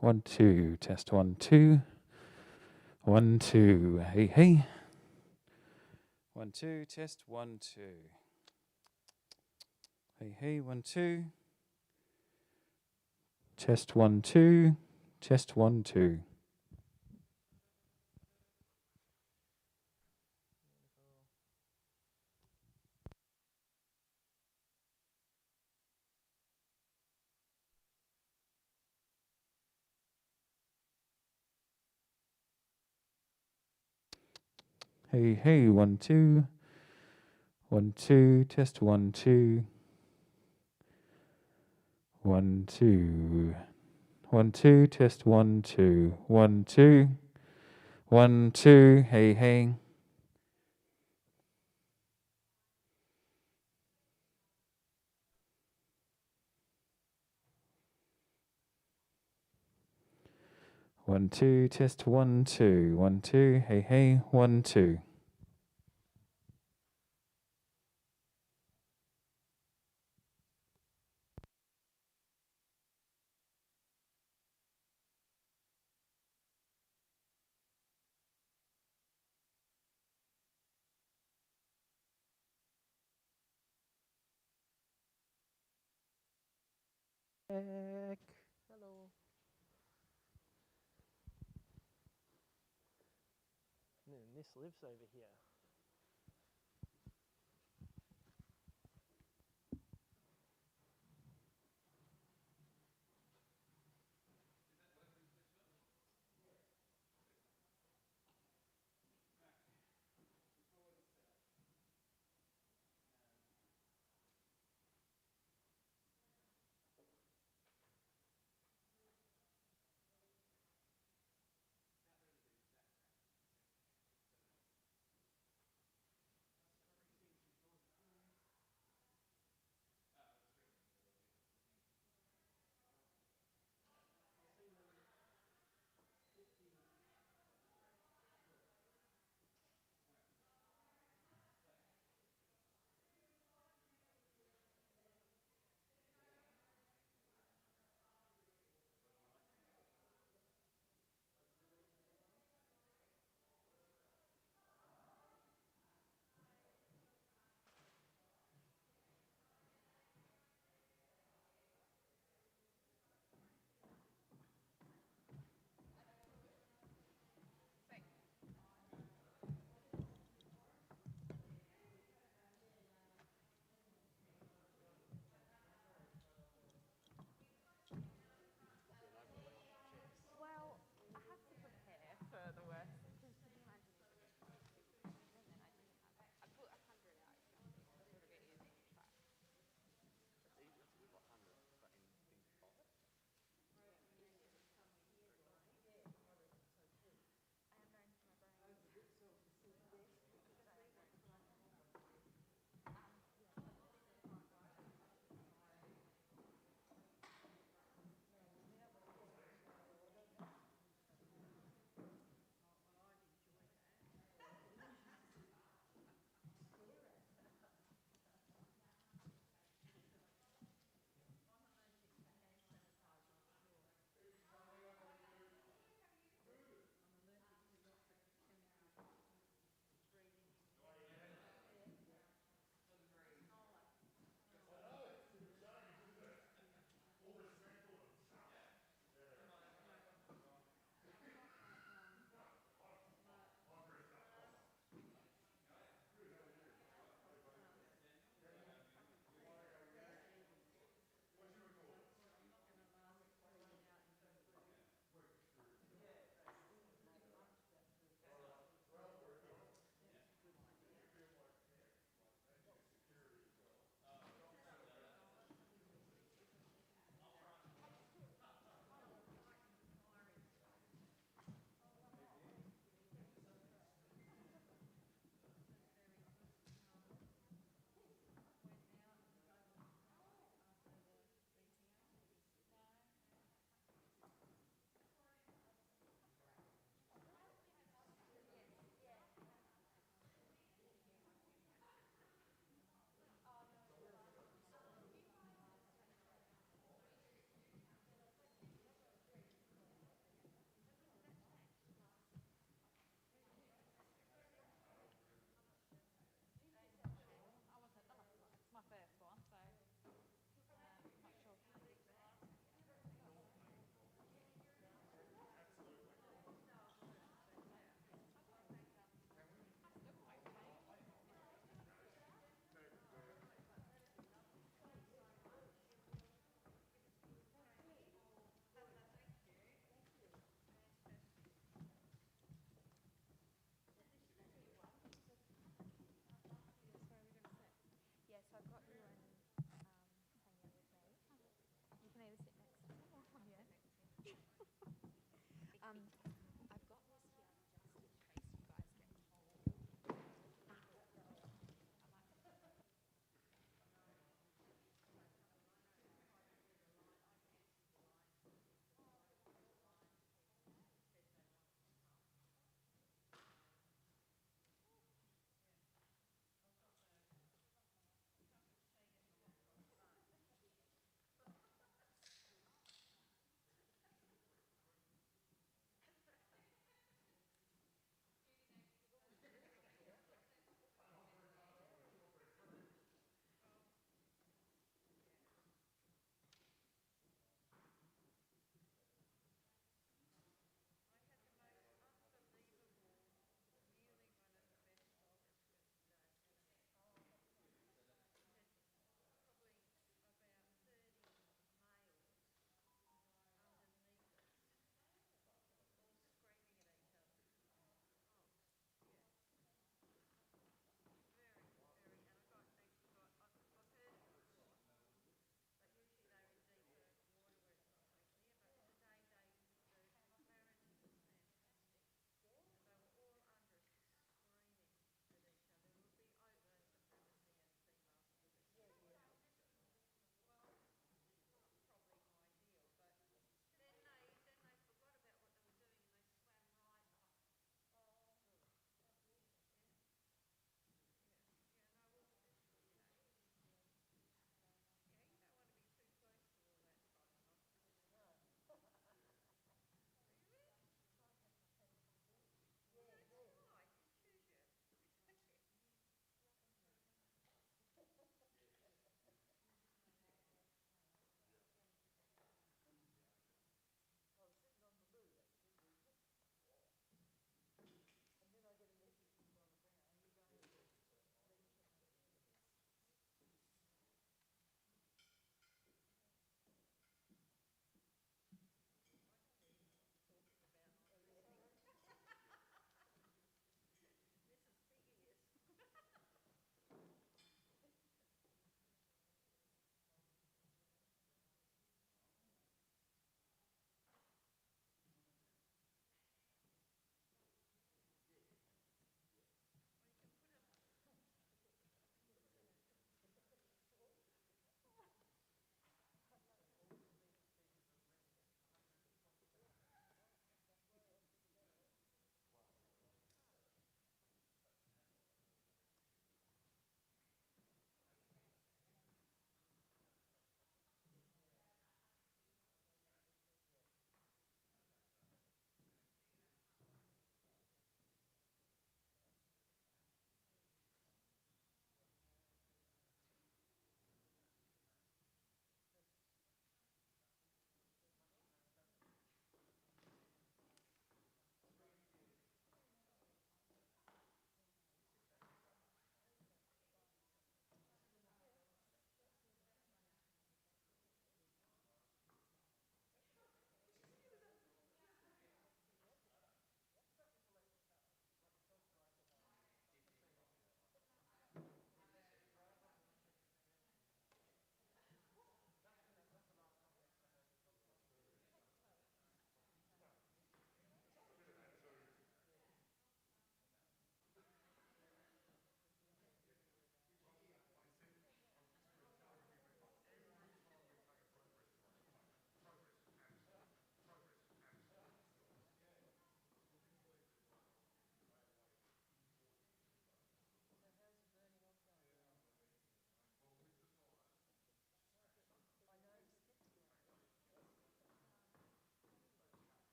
1, 2, test 1, 2. 1, 2, hey, hey. 1, 2, test 1, 2. Hey, hey, 1, 2. Test 1, 2. Test 1, 2. Hey, hey, 1, 2. 1, 2, test 1, 2. 1, 2. 1, 2, test 1, 2. 1, 2. 1, 2, hey, hey. One, two, test 1, 2. 1, 2, hey, hey, 1, 2. Heck. Hello. This lives over here.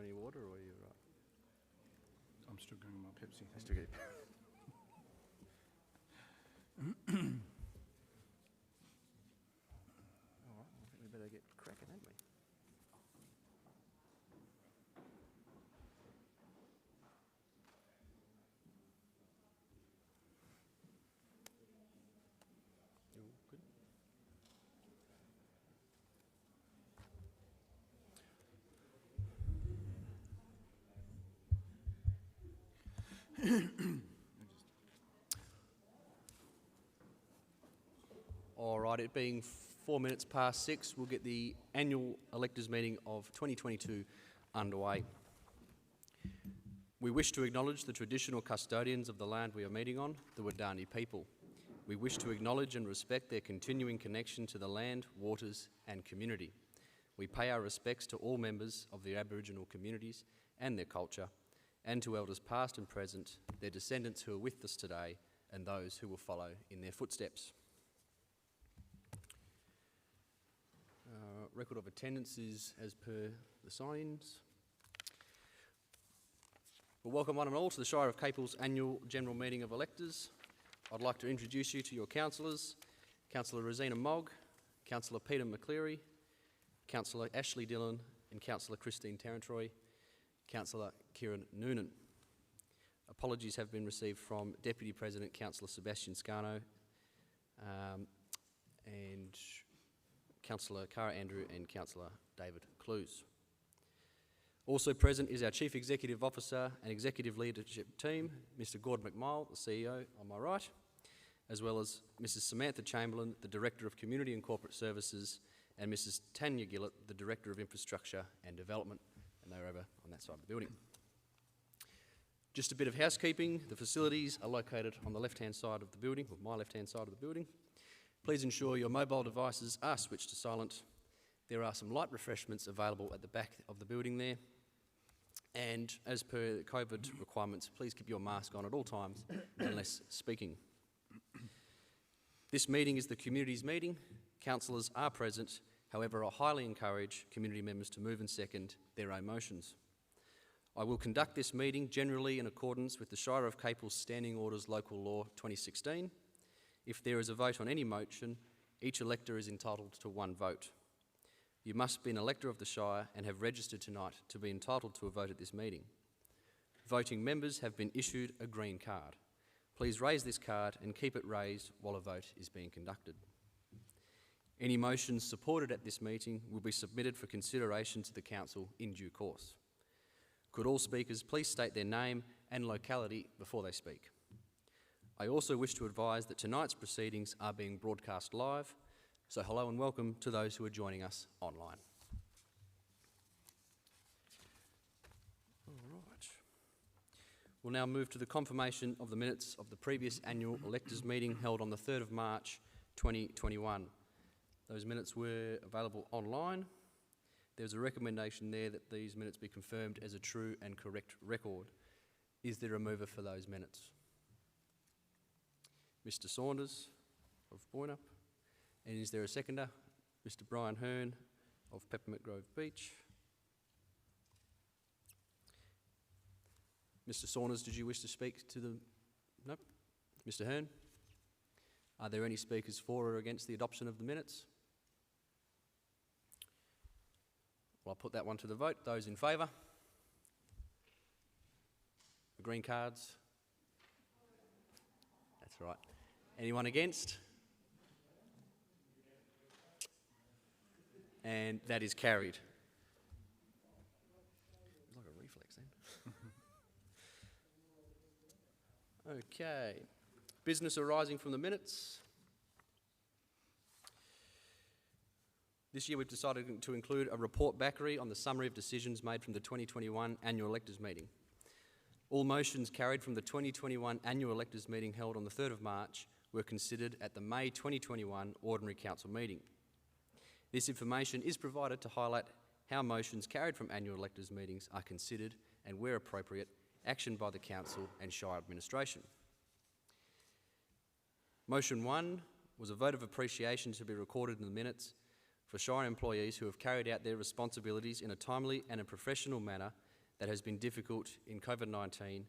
any water, or are you right? I'm still going with my Pepsi. Just to keep. All right, I think we better get cracking, haven't we? You all good? All right, it being 4 minutes past 6, we'll get the annual electors meeting of 2022 underway. We wish to acknowledge the traditional custodians of the land we are meeting on, the Wadani people. We wish to acknowledge and respect their continuing connection to the land, waters and community. We pay our respects to all members of the Aboriginal communities and their culture, and to elders past and present, their descendants who are with us today, and those who will follow in their footsteps. Record of attendance is as per the sign-ins. Well, welcome one and all to the Shire of Capel's annual general meeting of electors. I'd like to introduce you to your councillors, Councillor Rosina Mogg, Councillor Peter McCleary, Councillor Ashley Dillon and Councillor Christine Tarantroy, Councillor Kieran Noonan. Apologies have been received from Deputy President Councillor Sebastian Scano and Councillor Cara Andrew and Councillor David Clues. Also present is our Chief Executive Officer and Executive Leadership Team, Mr Gord McMile, the CEO on my right, as well as Mrs Samantha Chamberlain, the Director of Community and Corporate Services, and Mrs Tanya Gillett, the Director of Infrastructure and Development, and they're over on that side of the building. Just a bit of housekeeping. The facilities are located on the left-hand side of the building, or my left-hand side of the building. Please ensure your mobile devices are switched to silent. There are some light refreshments available at the back of the building there. And as per COVID requirements, please keep your mask on at all times unless speaking. This meeting is the community's meeting. Councillors are present. However, I highly encourage community members to move and second their own motions. I will conduct this meeting generally in accordance with the Shire of Capel's Standing Orders Local Law 2016. If there is a vote on any motion, each elector is entitled to one vote. You must be an elector of the Shire and have registered tonight to be entitled to a vote at this meeting. Voting members have been issued a green card. Please raise this card and keep it raised while a vote is being conducted. Any motions supported at this meeting will be submitted for consideration to the Council in due course. Could all speakers please state their name and locality before they speak? I also wish to advise that tonight's proceedings are being broadcast live, so hello and welcome to those who are joining us online. All right. We'll now move to the confirmation of the minutes of the previous annual electors meeting held on the 3rd of March 2021. Those minutes were available online. There's a recommendation there that these minutes be confirmed as a true and correct record. Is there a mover for those minutes? Mr Saunders of Boyanup. And is there a seconder? Mr Brian Hearn of Peppermint Grove Beach. Mr Saunders, did you wish to speak to the... Nope. Mr Hearn? Are there any speakers for or against the adoption of the minutes? Well, I'll put that one to the vote. Those in favour? The green cards? That's right. Anyone against? And that is carried. It's like a reflex then. Okay. Business arising from the minutes. This year we've decided to include a report backary on the summary of decisions made from the 2021 annual electors meeting. All motions carried from the 2021 annual electors meeting held on the 3rd of March were considered at the May 2021 Ordinary Council meeting. This information is provided to highlight how motions carried from annual electors meetings are considered and, where appropriate, actioned by the Council and Shire administration. Motion 1 was a vote of appreciation to be recorded in the minutes for Shire employees who have carried out their responsibilities in a timely and a professional manner that has been difficult in COVID-19,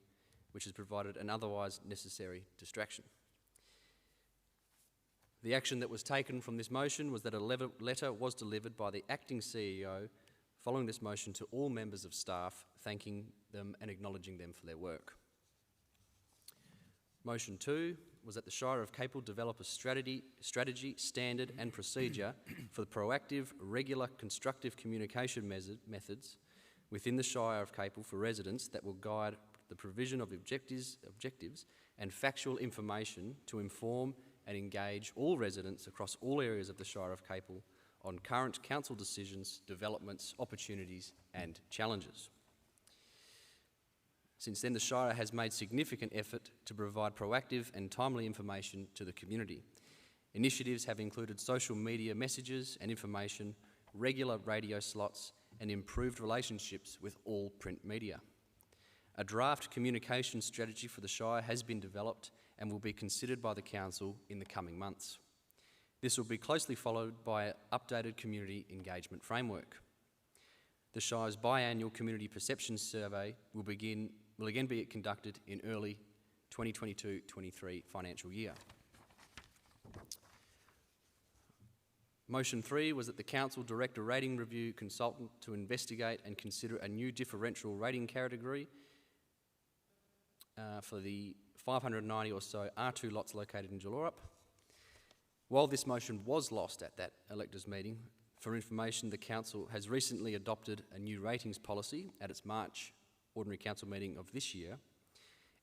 which has provided an otherwise necessary distraction. The action that was taken from this motion was that a letter was delivered by the acting CEO following this motion to all members of staff, thanking them and acknowledging them for their work. Motion 2 was that the Shire of Capel develop a strategy, standard and procedure for the proactive, regular, constructive communication methods within the Shire of Capel for residents that will guide the provision of objectives and factual information to inform and engage all residents across all areas of the Shire of Capel on current council decisions, developments, opportunities and challenges. Since then, the Shire has made significant effort to provide proactive and timely information to the community. Initiatives have included social media messages and information, regular radio slots and improved relationships with all print media. A draft communication strategy for the Shire has been developed and will be considered by the Council in the coming months. This will be closely followed by an updated community engagement framework. The Shire's biannual community perception survey will again be conducted in early 2022-23 financial year. Motion 3 was that the Council direct a rating review consultant to investigate and consider a new differential rating category for the 590 or so R2 lots located in Boyanup. While this motion was lost at that Electors meeting, for information, the Council has recently adopted a new ratings policy at its March Ordinary Council meeting of this year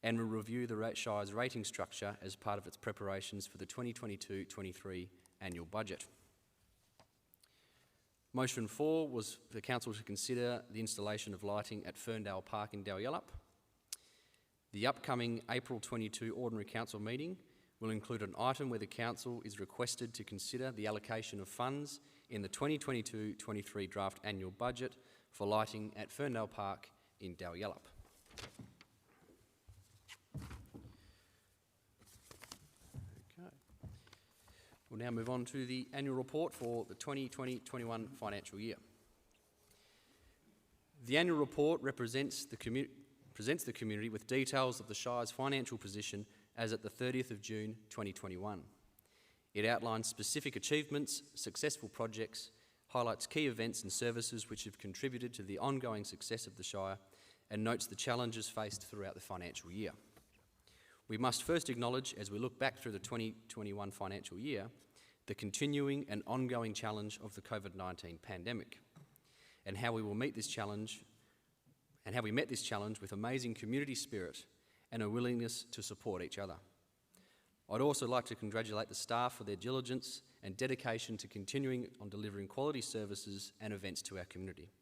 and will review the Shire's rating structure as part of its preparations for the 2022-23 annual budget. Motion 4 was for the Council to consider the installation of lighting at Ferndale Park in Boyanup. The upcoming April 22 Ordinary Council meeting will include an item where the Council is requested to consider the allocation of funds in the 2022-23 draft annual budget for lighting at Ferndale Park in Boyanup. Okay. We'll now move on to the annual report for the 2020-21 financial year. The annual report presents the community with details of the Shire's financial position as at the 30th of June 2021. It outlines specific achievements, successful projects, highlights key events and services which have contributed to the ongoing success of the Shire, and notes the challenges faced throughout the financial year. We must first acknowledge, as we look back through the 2021 financial year, the continuing and ongoing challenge of the COVID-19 pandemic, and how we met this challenge with amazing community spirit and a willingness to support each other. I'd also like to congratulate the staff for their diligence and dedication to continuing on delivering quality services and events to our community.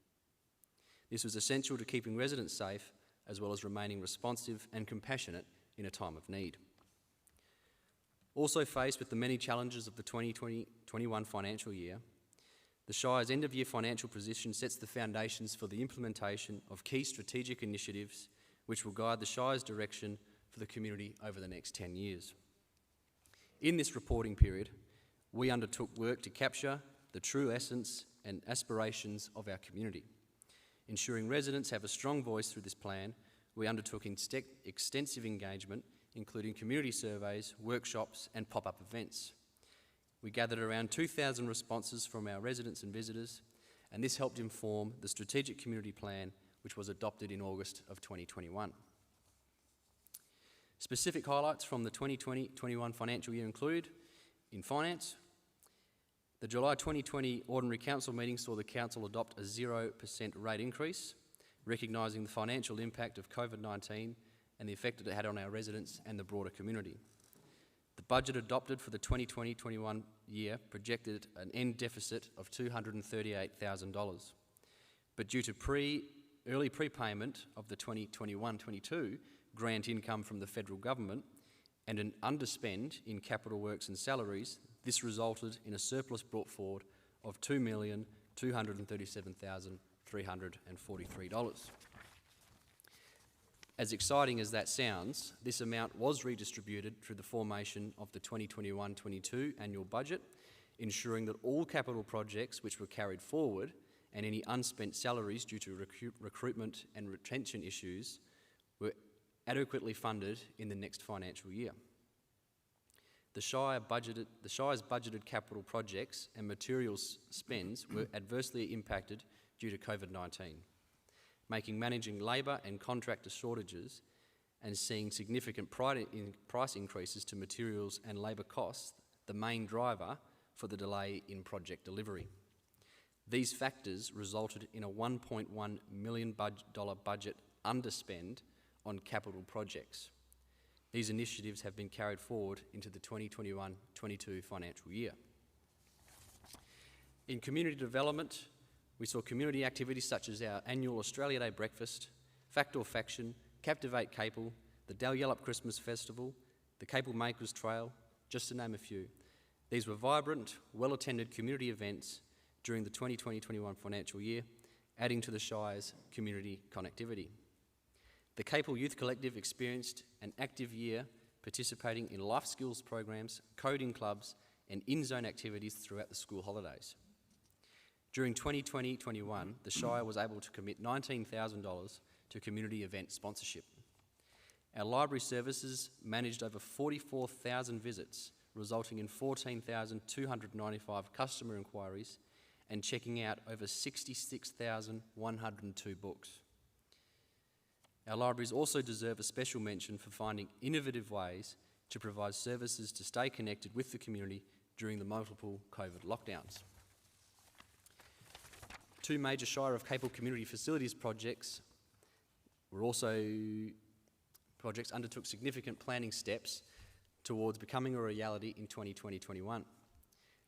This was essential to keeping residents safe, as well as remaining responsive and compassionate in a time of need. Also faced with the many challenges of the 2020-21 financial year, the Shire's end-of-year financial position sets the foundations for the implementation of key strategic initiatives which will guide the Shire's direction for the community over the next 10 years. In this reporting period, we undertook work to capture the true essence and aspirations of our community. Ensuring residents have a strong voice through this plan, we undertook extensive engagement, including community surveys, workshops and pop-up events. We gathered around 2,000 responses from our residents and visitors, and this helped inform the strategic community plan, which was adopted in August of 2021. Specific highlights from the 2020-21 financial year include, in finance, the July 2020 Ordinary Council meeting saw the Council adopt a 0% rate increase, recognising the financial impact of COVID-19 and the effect it had on our residents and the broader community. The budget adopted for the 2020-21 year projected an end deficit of $238,000, but due to early prepayment of the 2021-22 grant income from the federal government and an underspend in capital works and salaries, this resulted in a surplus brought forward of $2,237,343. As exciting as that sounds, this amount was redistributed through the formation of the 2021-22 annual budget, ensuring that all capital projects which were carried forward and any unspent salaries due to recruitment and retention issues were adequately funded in the next financial year. The Shire's budgeted capital projects and materials spends were adversely impacted due to COVID-19, making managing labour and contractor shortages and seeing significant price increases to materials and labour costs the main driver for the delay in project delivery. These factors resulted in a $1.1 million budget underspend on capital projects. These initiatives have been carried forward into the 2021-22 financial year. In community development, we saw community activities such as our annual Australia Day breakfast, Fact or Faction, Captivate Capel, the Boyanup Christmas Festival, the Capel Makers Trail, just to name a few. These were vibrant, well-attended community events during the 2020-21 financial year, adding to the Shire's community connectivity. The Capel Youth Collective experienced an active year participating in life skills programs, coding clubs and in-zone activities throughout the school holidays. During 2020-21, the Shire was able to commit $19,000 to community event sponsorship. Our library services managed over 44,000 visits, resulting in 14,295 customer inquiries and checking out over 66,102 books. Our libraries also deserve a special mention for finding innovative ways to provide services to stay connected with the community during the multiple COVID lockdowns. Two major Shire of Capel community facilities projects undertook significant planning steps towards becoming a reality in 2020-21.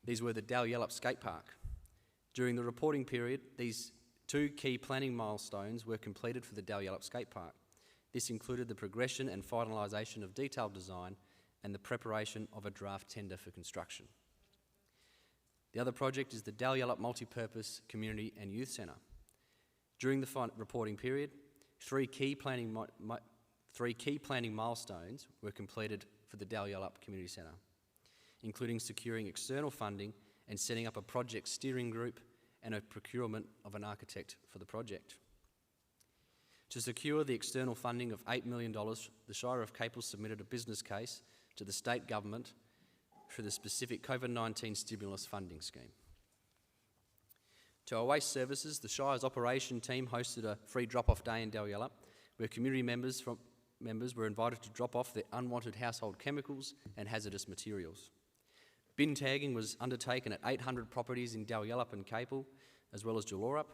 These were the Boyanup Skate Park. During the reporting period, these two key planning milestones were completed for the Boyanup Skate Park. This included the progression and finalisation of detailed design and the preparation of a draft tender for construction. The other project is the Boyanup Multipurpose Community and Youth Centre. During the reporting period, three key planning milestones were completed for the Boyanup Community Centre, including securing external funding and setting up a project steering group and a procurement of an architect for the project. To secure the external funding of $8 million, the Shire of Capel submitted a business case to the state government for the specific COVID-19 stimulus funding scheme. To our waste services, the Shire's operation team hosted a free drop-off day in Boyanup, where community members were invited to drop off their unwanted household chemicals and hazardous materials. Bin tagging was undertaken at 800 properties in Boyanup and Capel, as well as Jalorup.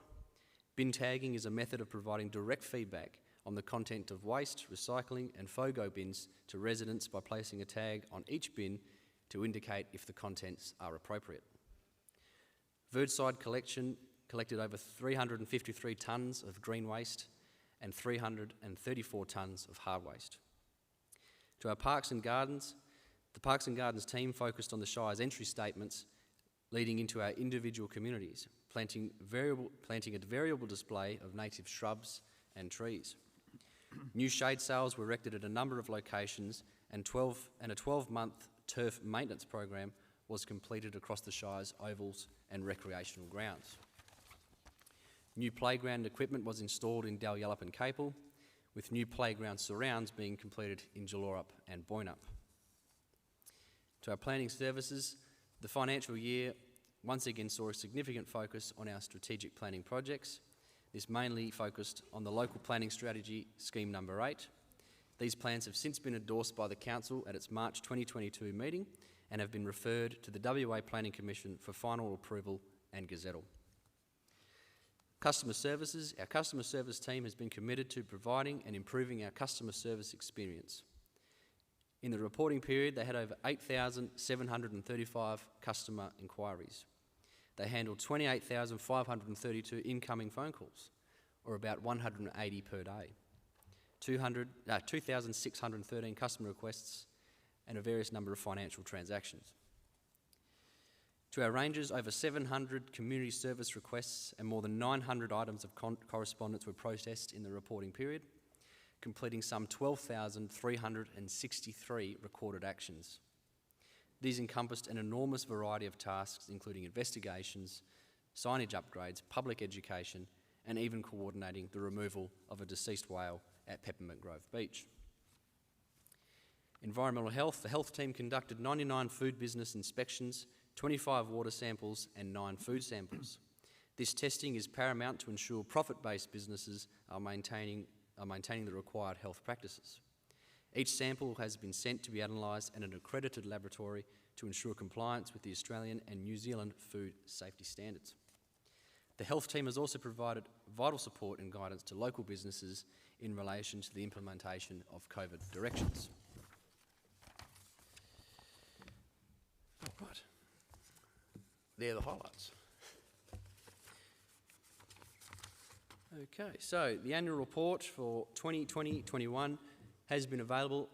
Bin tagging is a method of providing direct feedback on the content of waste, recycling and FOGO bins to residents by placing a tag on each bin to indicate if the contents are appropriate. Verdside collection collected over 353 tonnes of green waste and 334 tonnes of hard waste. To our parks and gardens, the Parks and Gardens team focused on the Shire's entry statements leading into our individual communities, planting a variable display of native shrubs and trees. New shade sails were erected at a number of locations and a 12-month turf maintenance program was completed across the Shire's ovals and recreational grounds. New playground equipment was installed in Boyanup and Capel, with new playground surrounds being completed in Jalorup and Boyanup. To our planning services, the financial year once again saw a significant focus on our strategic planning projects. This mainly focused on the local planning strategy, scheme number 8. These plans have since been endorsed by the Council at its March 2022 meeting and have been referred to the WA Planning Commission for final approval and gazettal. Customer services. Our customer service team has been committed to providing and improving our customer service experience. In the reporting period, they had over 8,735 customer inquiries. They handled 28,532 incoming phone calls, or about 180 per day, 2,613 customer requests, and a various number of financial transactions. To our rangers, over 700 community service requests and more than 900 items of correspondence were processed in the reporting period, completing some 12,363 recorded actions. These encompassed an enormous variety of tasks, including investigations, signage upgrades, public education, and even coordinating the removal of a deceased whale at Peppermint Grove Beach. Environmental health. The health team conducted 99 food business inspections, 25 water samples and 9 food samples. This testing is paramount to ensure profit-based businesses are maintaining the required health practices. Each sample has been sent to be analysed at an accredited laboratory to ensure compliance with the Australian and New Zealand food safety standards. The health team has also provided vital support and guidance to local businesses in relation to the implementation of COVID directions. All right, they're the highlights. Okay, so the annual report for 2020-21 has been available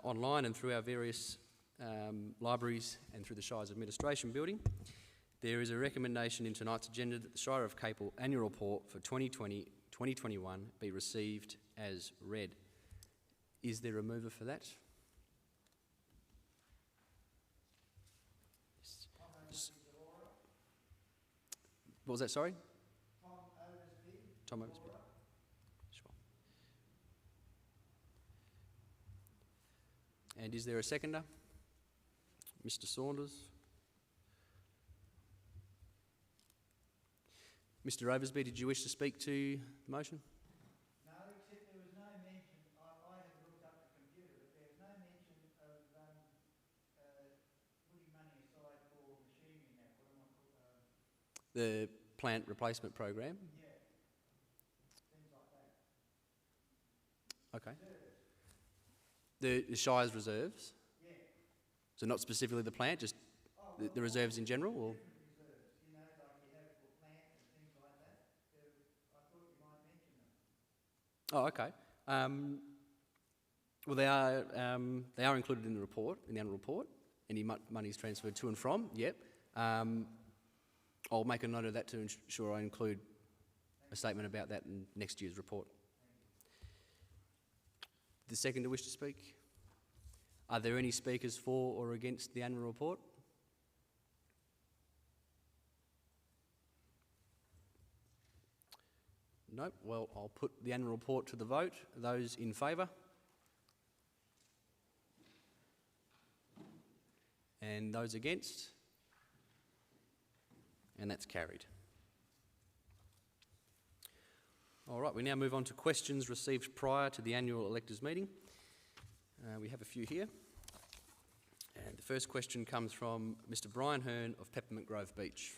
online and through our various libraries and through the Shire's administration building. There is a recommendation in tonight's agenda that the Shire of Capel annual report for 2020-2021 be received as read. Is there a mover for that? What was that, sorry? Tom Oversby. Sure. And is there a seconder? Mr. Saunders. Mr. Oversby, did you wish to speak to the motion? No, except there was no mention, I have looked up the computer, but there was no mention of putting money aside for machinery and that, what am I called? The plant replacement program? Yeah, things like that. Okay. Reserves. The Shire's reserves? Yeah. So not specifically the plant, just the reserves in general? Or? Different reserves, you know, like you have for plants and things like that. I thought you might mention them. Oh, okay. Well, they are included in the report, in the annual report. Any money is transferred to and from. Yep. I'll make a note of that to ensure I include a statement about that in next year's report. The seconder wish to speak? Are there any speakers for or against the annual report? Nope. Well, I'll put the annual report to the vote. Those in favour? And those against? And that's carried. All right, we now move on to questions received prior to the annual electors meeting. We have a few here. And the first question comes from Mr. Brian Hearn of Peppermint Grove Beach.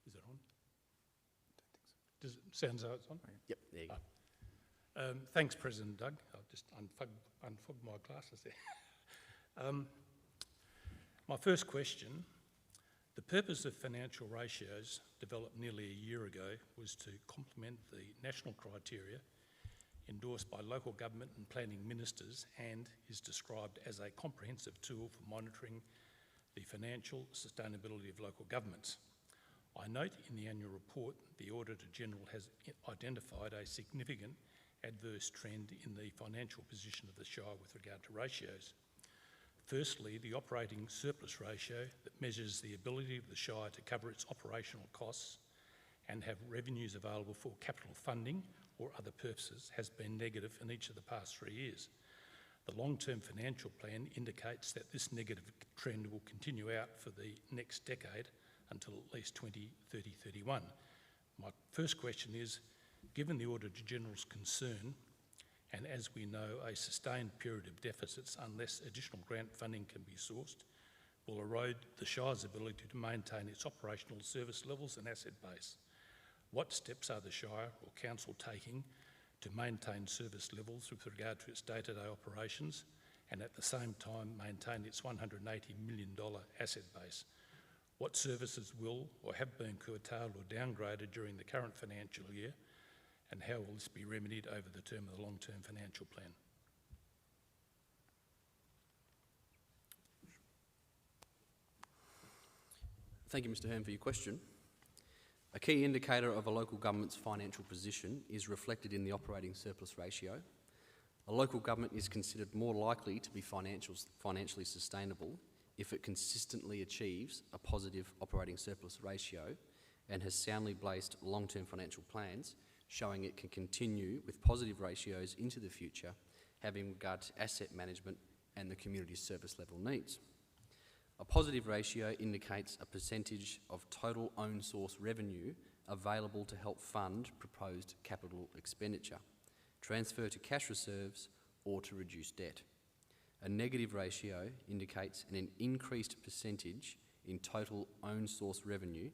Is it on? Does it sound as though it's on? Yep, there you go. Thanks, President Doug. I'll just unfog my glasses there. My first question, the purpose of financial ratios developed nearly a year ago was to complement the national criteria endorsed by local government and planning ministers and is described as a comprehensive tool for monitoring the financial sustainability of local governments. I note in the annual report the Auditor General has identified a significant adverse trend in the financial position of the Shire with regard to ratios. Firstly, the operating surplus ratio that measures the ability of the Shire to cover its operational costs and have revenues available for capital funding or other purposes has been negative in each of the past 3 years. The long-term financial plan indicates that this negative trend will continue out for the next decade until at least 2030-31. My first question is, given the Auditor General's concern, and as we know, a sustained period of deficits unless additional grant funding can be sourced, will erode the Shire's ability to maintain its operational service levels and asset base. What steps are the Shire or Council taking to maintain service levels with regard to its day-to-day operations and at the same time maintain its $180 million asset base? What services will or have been curtailed or downgraded during the current financial year, and how will this be remedied over the term of the long-term financial plan? Thank you, Mr. Hearn, for your question. A key indicator of a local government's financial position is reflected in the operating surplus ratio. A local government is considered more likely to be financially sustainable if it consistently achieves a positive operating surplus ratio and has soundly placed long-term financial plans showing it can continue with positive ratios into the future, having regard to asset management and the community's service level needs. A positive ratio indicates a percentage of total own source revenue available to help fund proposed capital expenditure, transfer to cash reserves or to reduce debt. A negative ratio indicates an increased percentage in total own source revenue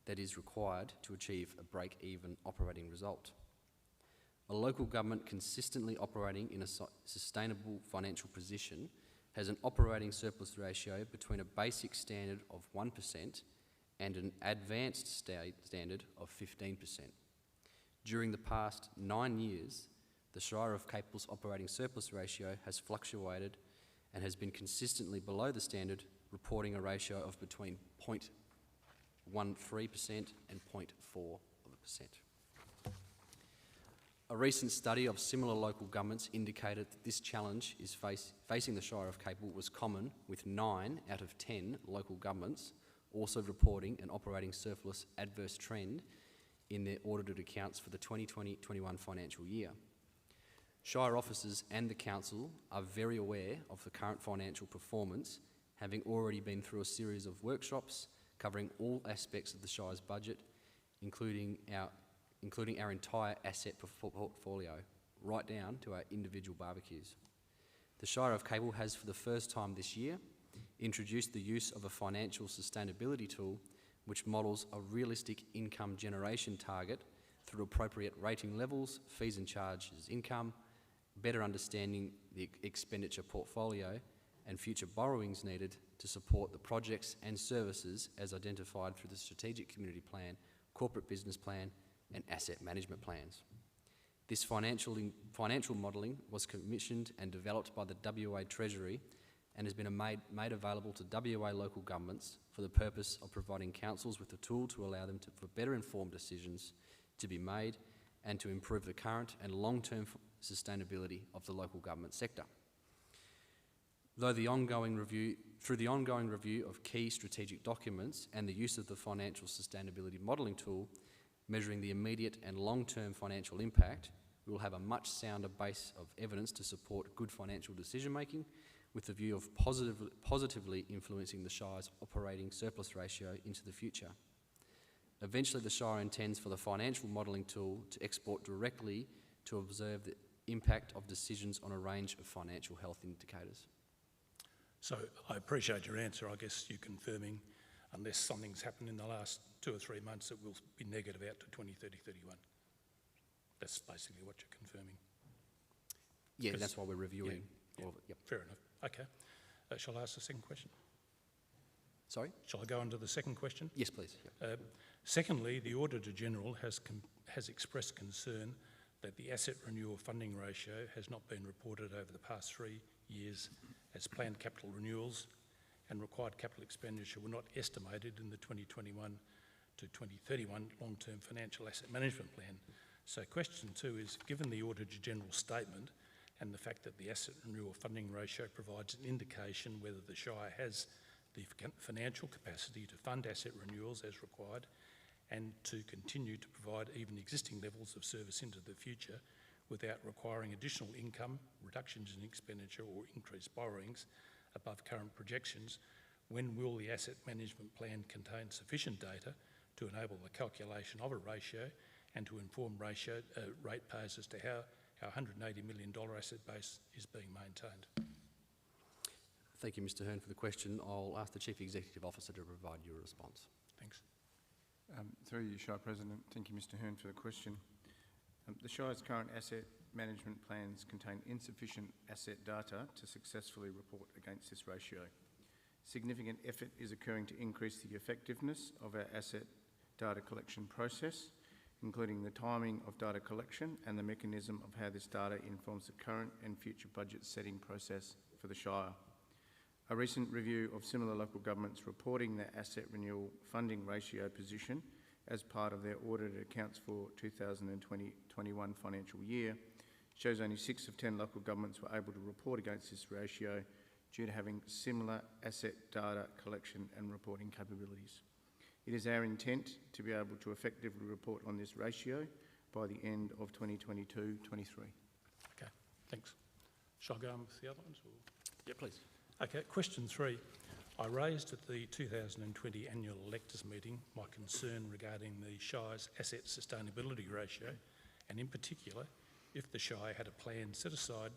that is required to achieve a break-even operating result. A local government consistently operating in a sustainable financial position has an operating surplus ratio between a basic standard of 1% and an advanced standard of 15%. During the past 9 years, the Shire of Capel's operating surplus ratio has fluctuated and has been consistently below the standard, reporting a ratio of between 0.13% and 0.4%. A recent study of similar local governments indicated that this challenge is facing the Shire of Capel was common, with 9 out of 10 local governments also reporting an operating surplus adverse trend in their audited accounts for the 2020-21 financial year. Shire officers and the Council are very aware of the current financial performance, having already been through a series of workshops covering all aspects of the Shire's budget, including our entire asset portfolio, right down to our individual barbecues. The Shire of Capel has, for the first time this year, introduced the use of a financial sustainability tool which models a realistic income generation target through appropriate rating levels, fees and charges income, better understanding the expenditure portfolio and future borrowings needed to support the projects and services as identified through the Strategic Community Plan, Corporate Business Plan and Asset Management Plans. This financial modelling was commissioned and developed by the WA Treasury and has been made available to WA local governments for the purpose of providing councils with a tool to allow them for better informed decisions to be made and to improve the current and long-term sustainability of the local government sector. Through the ongoing review of key strategic documents and the use of the financial sustainability modelling tool, measuring the immediate and long-term financial impact, we will have a much sounder base of evidence to support good financial decision-making with the view of positively influencing the Shire's operating surplus ratio into the future. Eventually, the Shire intends for the financial modelling tool to export directly to observe the impact of decisions on a range of financial health indicators. So I appreciate your answer. I guess you're confirming, unless something's happened in the last 2 or 3 months, it will be negative out to 2030, 31. That's basically what you're confirming. Yeah, that's why we're reviewing all of it. Yep. Fair enough. Okay. Shall I ask the second question? Sorry? Shall I go on to the second question? Yes, please. Yep. Secondly, the Auditor General has expressed concern that the asset renewal funding ratio has not been reported over the past 3 years as planned capital renewals and required capital expenditure were not estimated in the 2021 to 2031 long-term financial asset management plan. So question 2 is, given the Auditor General's statement and the fact that the asset renewal funding ratio provides an indication whether the Shire has the financial capacity to fund asset renewals as required and to continue to provide even existing levels of service into the future without requiring additional income, reductions in expenditure or increased borrowings above current projections, when will the asset management plan contain sufficient data to enable the calculation of a ratio and to inform ratepayers as to how our $180 million asset base is being maintained? Thank you, Mr. Hearn, for the question. I'll ask the Chief Executive Officer to provide you a response. Thanks. Through you, Shire President. Thank you, Mr. Hearn, for the question. The Shire's current asset management plans contain insufficient asset data to successfully report against this ratio. Significant effort is occurring to increase the effectiveness of our asset data collection process, including the timing of data collection and the mechanism of how this data informs the current and future budget setting process for the Shire. A recent review of similar local governments reporting their asset renewal funding ratio position as part of their audited accounts for 2020-21 financial year shows only 6 of 10 local governments were able to report against this ratio due to having similar asset data collection and reporting capabilities. It is our intent to be able to effectively report on this ratio by the end of 2022-23. Okay, thanks. Shall I go on with the other ones? Or? Yeah, please. Okay, question 3. I raised at the 2020 annual Electors meeting my concern regarding the Shire's asset sustainability ratio, and in particular, if the Shire had a plan set aside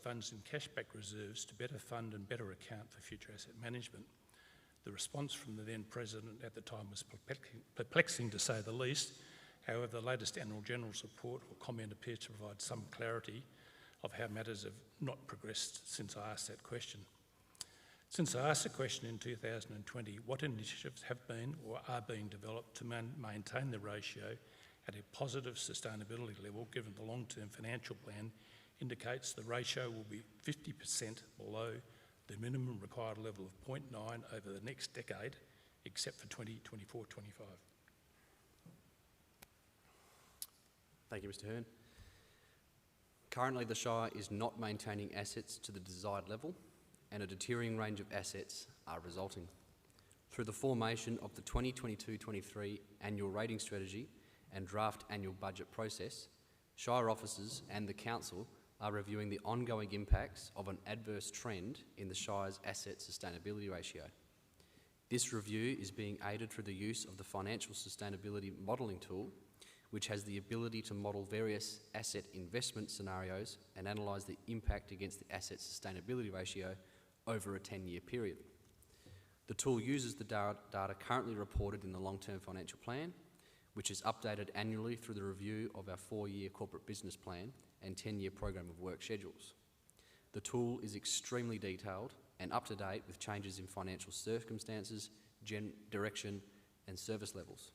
funds in cashback reserves to better fund and better account for future asset management. The response from the then President at the time was perplexing to say the least. However, the latest Annual General's report or comment appears to provide some clarity of how matters have not progressed since I asked that question. Since I asked the question in 2020, what initiatives have been or are being developed to maintain the ratio at a positive sustainability level, given the long-term financial plan indicates the ratio will be 50% below the minimum required level of 0.9 over the next decade, except for 2024-25. Thank you, Mr. Hearn. Currently, the Shire is not maintaining assets to the desired level, and a deteriorating range of assets are resulting. Through the formation of the 2022-23 annual rating strategy and draft annual budget process, Shire officers and the Council are reviewing the ongoing impacts of an adverse trend in the Shire's asset sustainability ratio. This review is being aided through the use of the Financial Sustainability Modelling tool, which has the ability to model various asset investment scenarios and analyse the impact against the asset sustainability ratio over a 10-year period. The tool uses the data currently reported in the long-term financial plan, which is updated annually through the review of our 4-year corporate business plan and 10-year program of work schedules. The tool is extremely detailed and up to date with changes in financial circumstances, direction and service levels.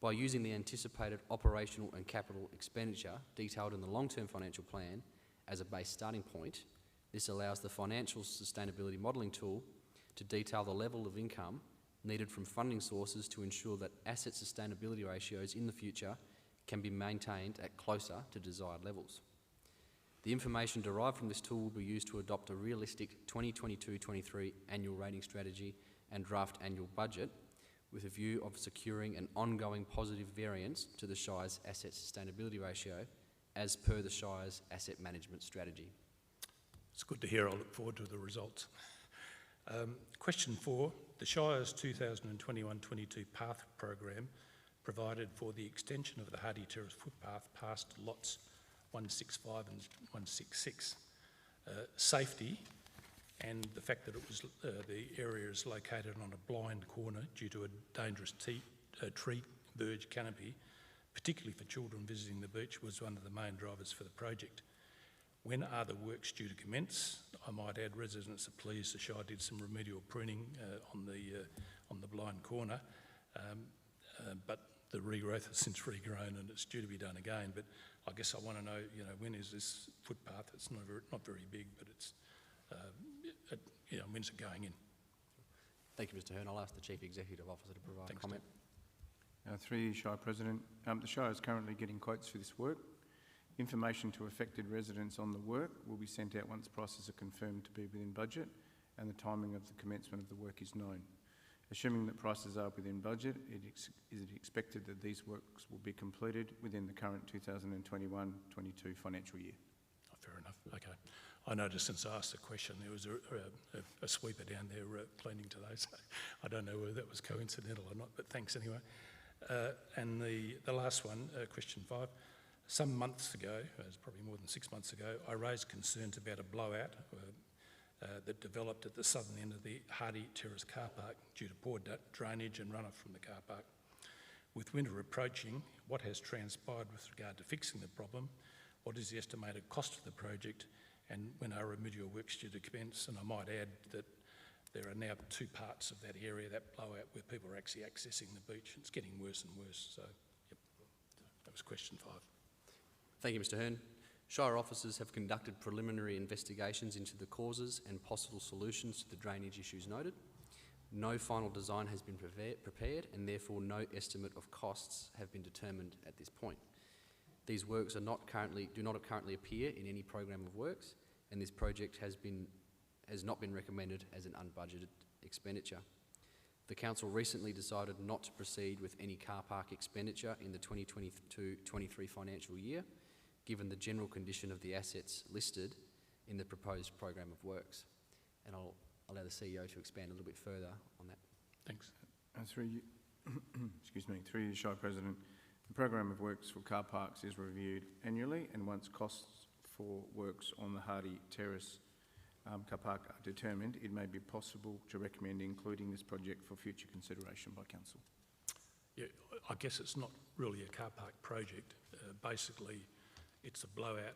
By using the anticipated operational and capital expenditure detailed in the long-term financial plan as a base starting point, this allows the Financial Sustainability Modelling tool to detail the level of income needed from funding sources to ensure that asset sustainability ratios in the future can be maintained at closer to desired levels. The information derived from this tool will be used to adopt a realistic 2022-23 annual rating strategy and draft annual budget with a view of securing an ongoing positive variance to the Shire's asset sustainability ratio as per the Shire's asset management strategy. It's good to hear. I look forward to the results. Question 4. The Shire's 2021-22 path program provided for the extension of the Hardy Terrace footpath past lots 165 and 166. Safety and the fact that it was the area is located on a blind corner due to a dangerous tree verge canopy, particularly for children visiting the beach, was one of the main drivers for the project. When are the works due to commence? I might add, residents are pleased the Shire did some remedial pruning on the blind corner, but the regrowth has since regrown and it's due to be done again. But I guess I want to know, when is this footpath? It's not very big, but it's when's it going in? Thank you, Mr. Hearn. I'll ask the Chief Executive Officer to provide a comment. Through you, Shire President. The Shire is currently getting quotes for this work. Information to affected residents on the work will be sent out once prices are confirmed to be within budget and the timing of the commencement of the work is known. Assuming that prices are within budget, it is expected that these works will be completed within the current 2021-22 financial year. Oh, fair enough. Okay. I noticed since I asked the question there was a sweeper down there cleaning today, so I don't know whether that was coincidental or not, but thanks anyway. And the last one, question 5. Some months ago, it was probably more than 6 months ago, I raised concerns about a blowout that developed at the southern end of the Hardy Terrace car park due to poor drainage and runoff from the car park. With winter approaching, what has transpired with regard to fixing the problem? What is the estimated cost of the project? And when are remedial works due to commence? And I might add that there are now 2 parts of that area, that blowout, where people are actually accessing the beach. It's getting worse and worse. So, yep, that was question 5. Thank you, Mr. Hearn. Shire officers have conducted preliminary investigations into the causes and possible solutions to the drainage issues noted. No final design has been prepared and therefore no estimate of costs have been determined at this point. These works do not currently appear in any program of works, and this project has not been recommended as an unbudgeted expenditure. The Council recently decided not to proceed with any car park expenditure in the 2022-23 financial year, given the general condition of the assets listed in the proposed program of works. And I'll allow the CEO to expand a little bit further on that. Thanks. Through you, through you, Shire President, the program of works for car parks is reviewed annually, and once costs for works on the Hardy Terrace car park are determined, it may be possible to recommend including this project for future consideration by Council. Yeah, I guess it's not really a car park project. Basically, it's a blowout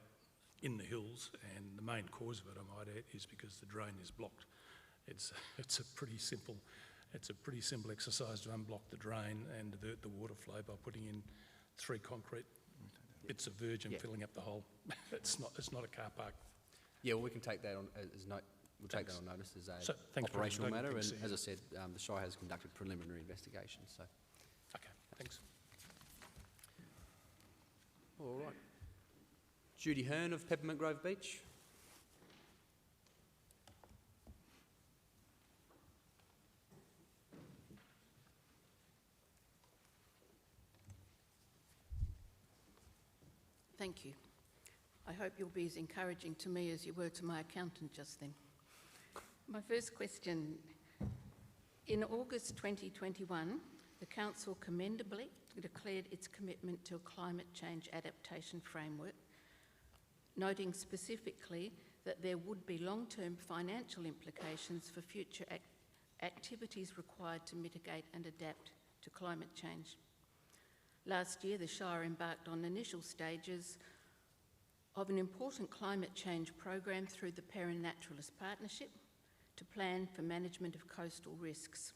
in the hills, and the main cause of it, I might add, is because the drain is blocked. It's a pretty simple exercise to unblock the drain and divert the water flow by putting in 3 concrete bits of virgin filling up the hole. It's not a car park. Yeah, well, we can take that on as note. We'll take that on notice as a Thanks, operational matter, and President. as I said, the Shire has conducted preliminary investigations. So, Okay, thanks. all right. Judy Hearn of Peppermint Grove Beach. Thank you. I hope you'll be as encouraging to me as you were to my accountant just then. My first question. In August 2021, the Council commendably declared its commitment to a climate change adaptation framework, noting specifically that there would be long-term financial implications for future activities required to mitigate and adapt to climate change. Last year, the Shire embarked on initial stages of an important climate change program through the Perrin Naturalist Partnership to plan for management of coastal risks.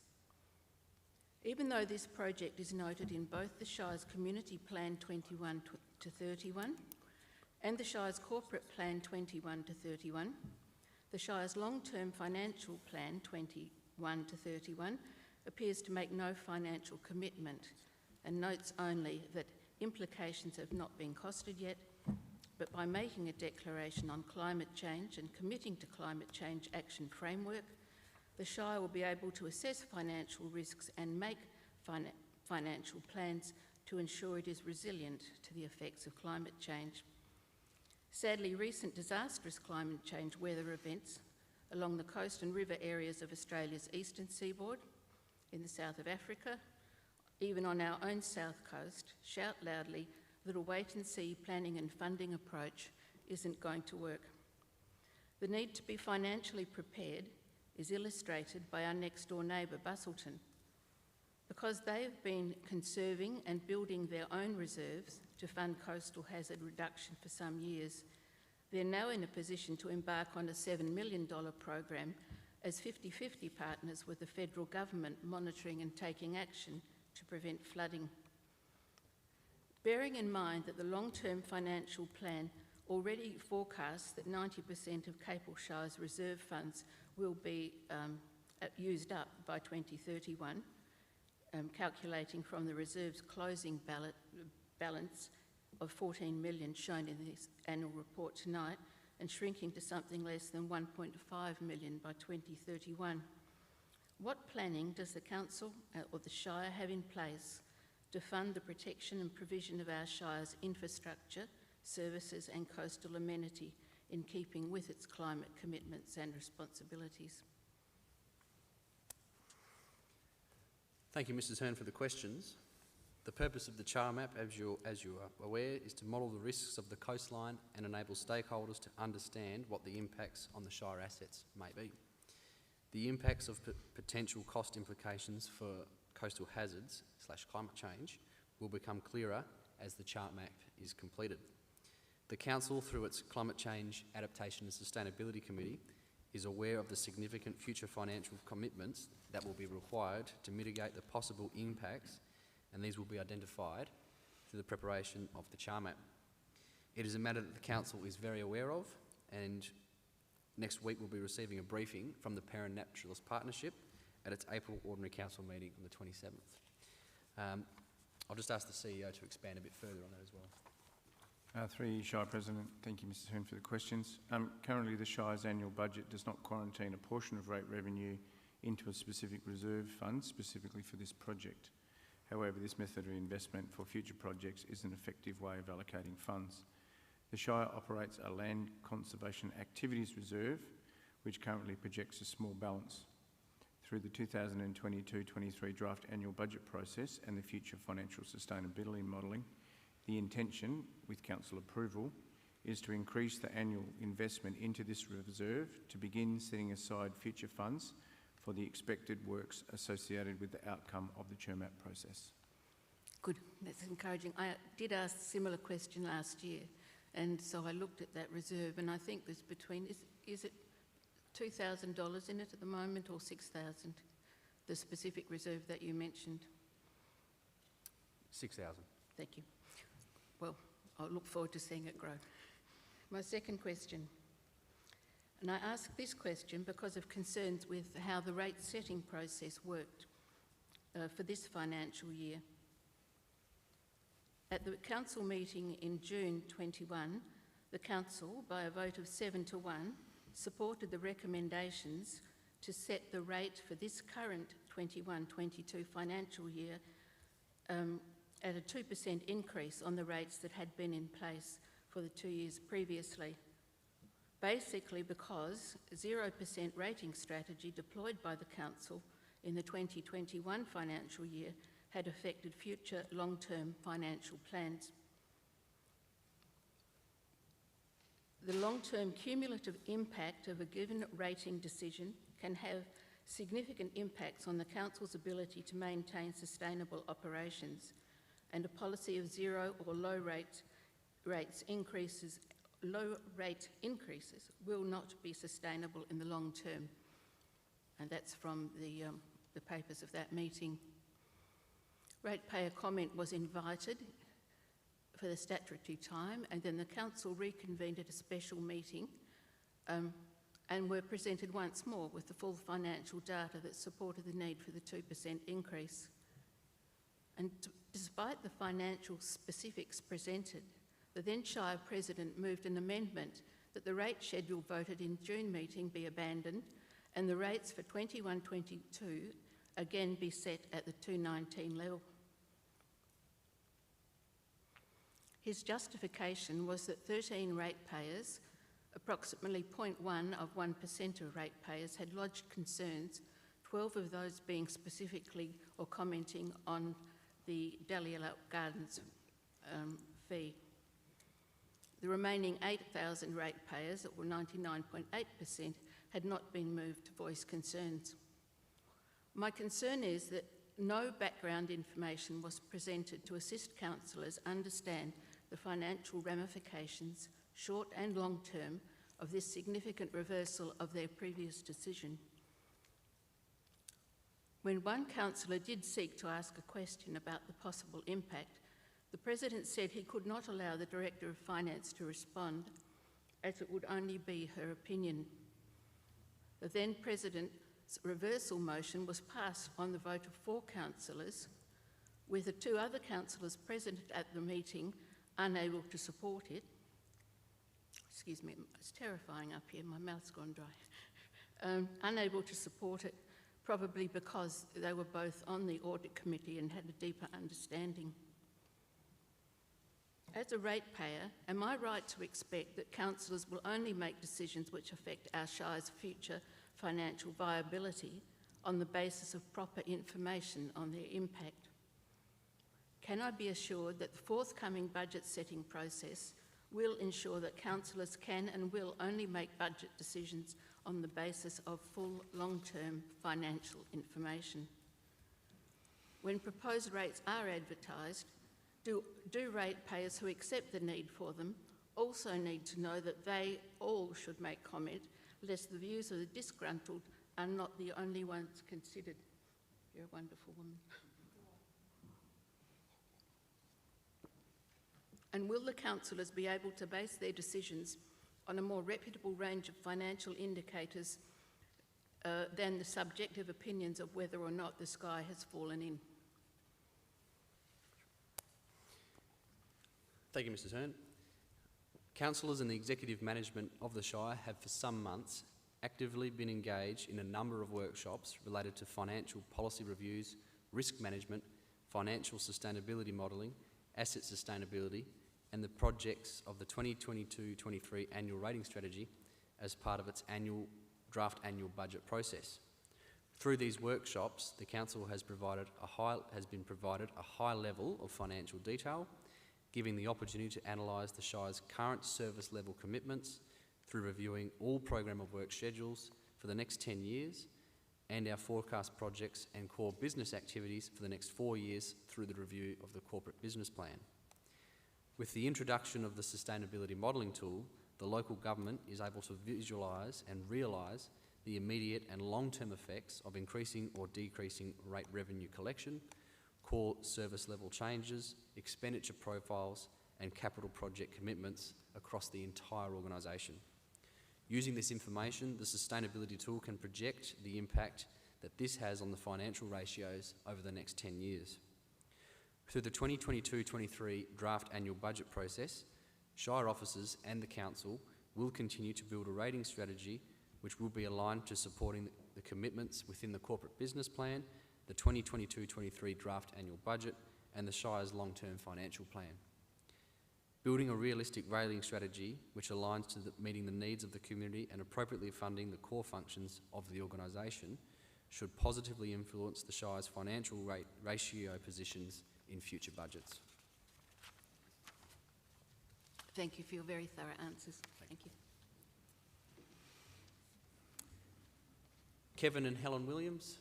Even though this project is noted in both the Shire's Community Plan 21 to 31 and the Shire's Corporate Plan 21 to 31, the Shire's Long-Term Financial Plan 21 to 31 appears to make no financial commitment and notes only that implications have not been costed yet, but by making a declaration on climate change and committing to climate change action framework, the Shire will be able to assess financial risks and make financial plans to ensure it is resilient to the effects of climate change. Sadly, recent disastrous climate change weather events along the coast and river areas of Australia's eastern seaboard, in the south of Africa, even on our own south coast, shout loudly that a wait-and-see planning and funding approach isn't going to work. The need to be financially prepared is illustrated by our next-door neighbour, Busselton. Because they have been conserving and building their own reserves to fund coastal hazard reduction for some years, they're now in a position to embark on a $7 million program as 50-50 partners with the federal government monitoring and taking action to prevent flooding. Bearing in mind that the long-term financial plan already forecasts that 90% of Capel Shire's reserve funds will be used up by 2031, calculating from the reserve's closing balance of 14 million shown in this annual report tonight and shrinking to something less than 1.5 million by 2031. What planning does the Council or the Shire have in place to fund the protection and provision of our Shire's infrastructure, services and coastal amenity in keeping with its climate commitments and responsibilities? Thank you, Mrs. Hearn, for the questions. The purpose of the Char Map, as you are aware, is to model the risks of the coastline and enable stakeholders to understand what the impacts on the Shire assets may be. The impacts of potential cost implications for coastal hazards / climate change will become clearer as the chart map is completed. The Council, through its Climate Change Adaptation and Sustainability Committee, is aware of the significant future financial commitments that will be required to mitigate the possible impacts, and these will be identified through the preparation of the chart map. It is a matter that the Council is very aware of, and next week we'll be receiving a briefing from the Parent Naturalist Partnership at its April Ordinary Council meeting on the 27th. I'll just ask the CEO to expand a bit further on that as well. Through you, Shire President. Thank you, Mr Hearn, for the questions. Currently, the Shire's annual budget does not quarantine a portion of rate revenue into a specific reserve fund specifically for this project. However, this method of investment for future projects is an effective way of allocating funds. The Shire operates a Land Conservation Activities Reserve, which currently projects a small balance. Through the 2022-23 draft annual budget process and the future financial sustainability modelling, the intention, with Council approval, is to increase the annual investment into this reserve to begin setting aside future funds for the expected works associated with the outcome of the CHRMAP process. Good, that's encouraging. I did ask a similar question last year, and so I looked at that reserve, and I think there's between, is it $2,000 in it at the moment, or $6,000, the specific reserve that you mentioned? 6,000. Thank you. Well, I'll look forward to seeing it grow. My second question, and I ask this question because of concerns with how the rate setting process worked for this financial year. At the Council meeting in June 21, the Council, by a vote of 7 to 1, supported the recommendations to set the rate for this current 21-22 financial year at a 2% increase on the rates that had been in place for the 2 years previously. Basically because 0% rating strategy deployed by the Council in the 2021 financial year had affected future long-term financial plans. The long-term cumulative impact of a given rating decision can have significant impacts on the Council's ability to maintain sustainable operations, and a policy of zero or low rate increases will not be sustainable in the long term. And that's from the papers of that meeting. Ratepayer comment was invited for the statutory time, and then the Council reconvened at a special meeting and were presented once more with the full financial data that supported the need for the 2% increase. And despite the financial specifics presented, the then Shire President moved an amendment that the rate schedule voted in June meeting be abandoned and the rates for 21-22 again be set at the 2019 level. His justification was that 13 ratepayers, approximately 0.1 of 1% of ratepayers, had lodged concerns, 12 of those being specifically or commenting on the Boyanup Gardens fee. The remaining 8,000 ratepayers, that were 99.8%, had not been moved to voice concerns. My concern is that no background information was presented to assist councillors understand the financial ramifications, short and long term, of this significant reversal of their previous decision. When one councillor did seek to ask a question about the possible impact, the President said he could not allow the Director of Finance to respond, as it would only be her opinion. The then President's reversal motion was passed on the vote of 4 councillors, with the 2 other councillors present at the meeting unable to support it. Excuse me, it's terrifying up here, my mouth's gone dry. Unable to support it, probably because they were both on the Audit Committee and had a deeper understanding. As a ratepayer, am I right to expect that councillors will only make decisions which affect our Shire's future financial viability on the basis of proper information on their impact? Can I be assured that the forthcoming budget setting process will ensure that councillors can and will only make budget decisions on the basis of full long-term financial information? When proposed rates are advertised, do ratepayers who accept the need for them also need to know that they all should make comment, lest the views of the disgruntled are not the only ones considered? You're a wonderful woman. And will the councillors be able to base their decisions on a more reputable range of financial indicators than the subjective opinions of whether or not the sky has fallen in? Thank you, Mrs. Hearn. Councillors and the executive management of the Shire have for some months actively been engaged in a number of workshops related to financial policy reviews, risk management, financial sustainability modelling, asset sustainability, and the projects of the 2022-23 annual rating strategy as part of its draft annual budget process. Through these workshops, the council has been provided a high level of financial detail, giving the opportunity to analyse the Shire's current service level commitments through reviewing all program of work schedules for the next 10 years and our forecast projects and core business activities for the next 4 years through the review of the corporate business plan. With the introduction of the sustainability modelling tool, the local government is able to visualise and realise the immediate and long-term effects of increasing or decreasing rate revenue collection, core service level changes, expenditure profiles and capital project commitments across the entire organisation. Using this information, the sustainability tool can project the impact that this has on the financial ratios over the next 10 years. Through the 2022-23 draft annual budget process, Shire officers and the Council will continue to build a rating strategy which will be aligned to supporting the commitments within the corporate business plan, the 2022-23 draft annual budget and the Shire's long-term financial plan. Building a realistic rating strategy which aligns to meeting the needs of the community and appropriately funding the core functions of the organisation should positively influence the Shire's financial ratio positions in future budgets. Thank you for your very thorough answers. Thank you. Kevin and Helen Williams.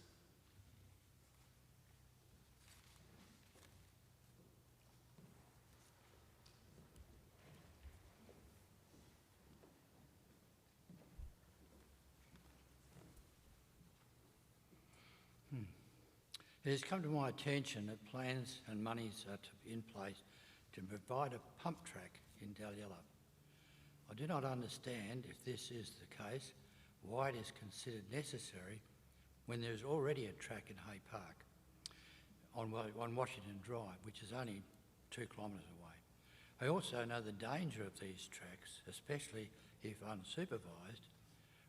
It has come to my attention that plans and monies are in place to provide a pump track in Boyanup. I do not understand, if this is the case, why it is considered necessary when there is already a track in Hay Park on Washington Drive, which is only 2 kilometres away. I also know the danger of these tracks, especially if unsupervised,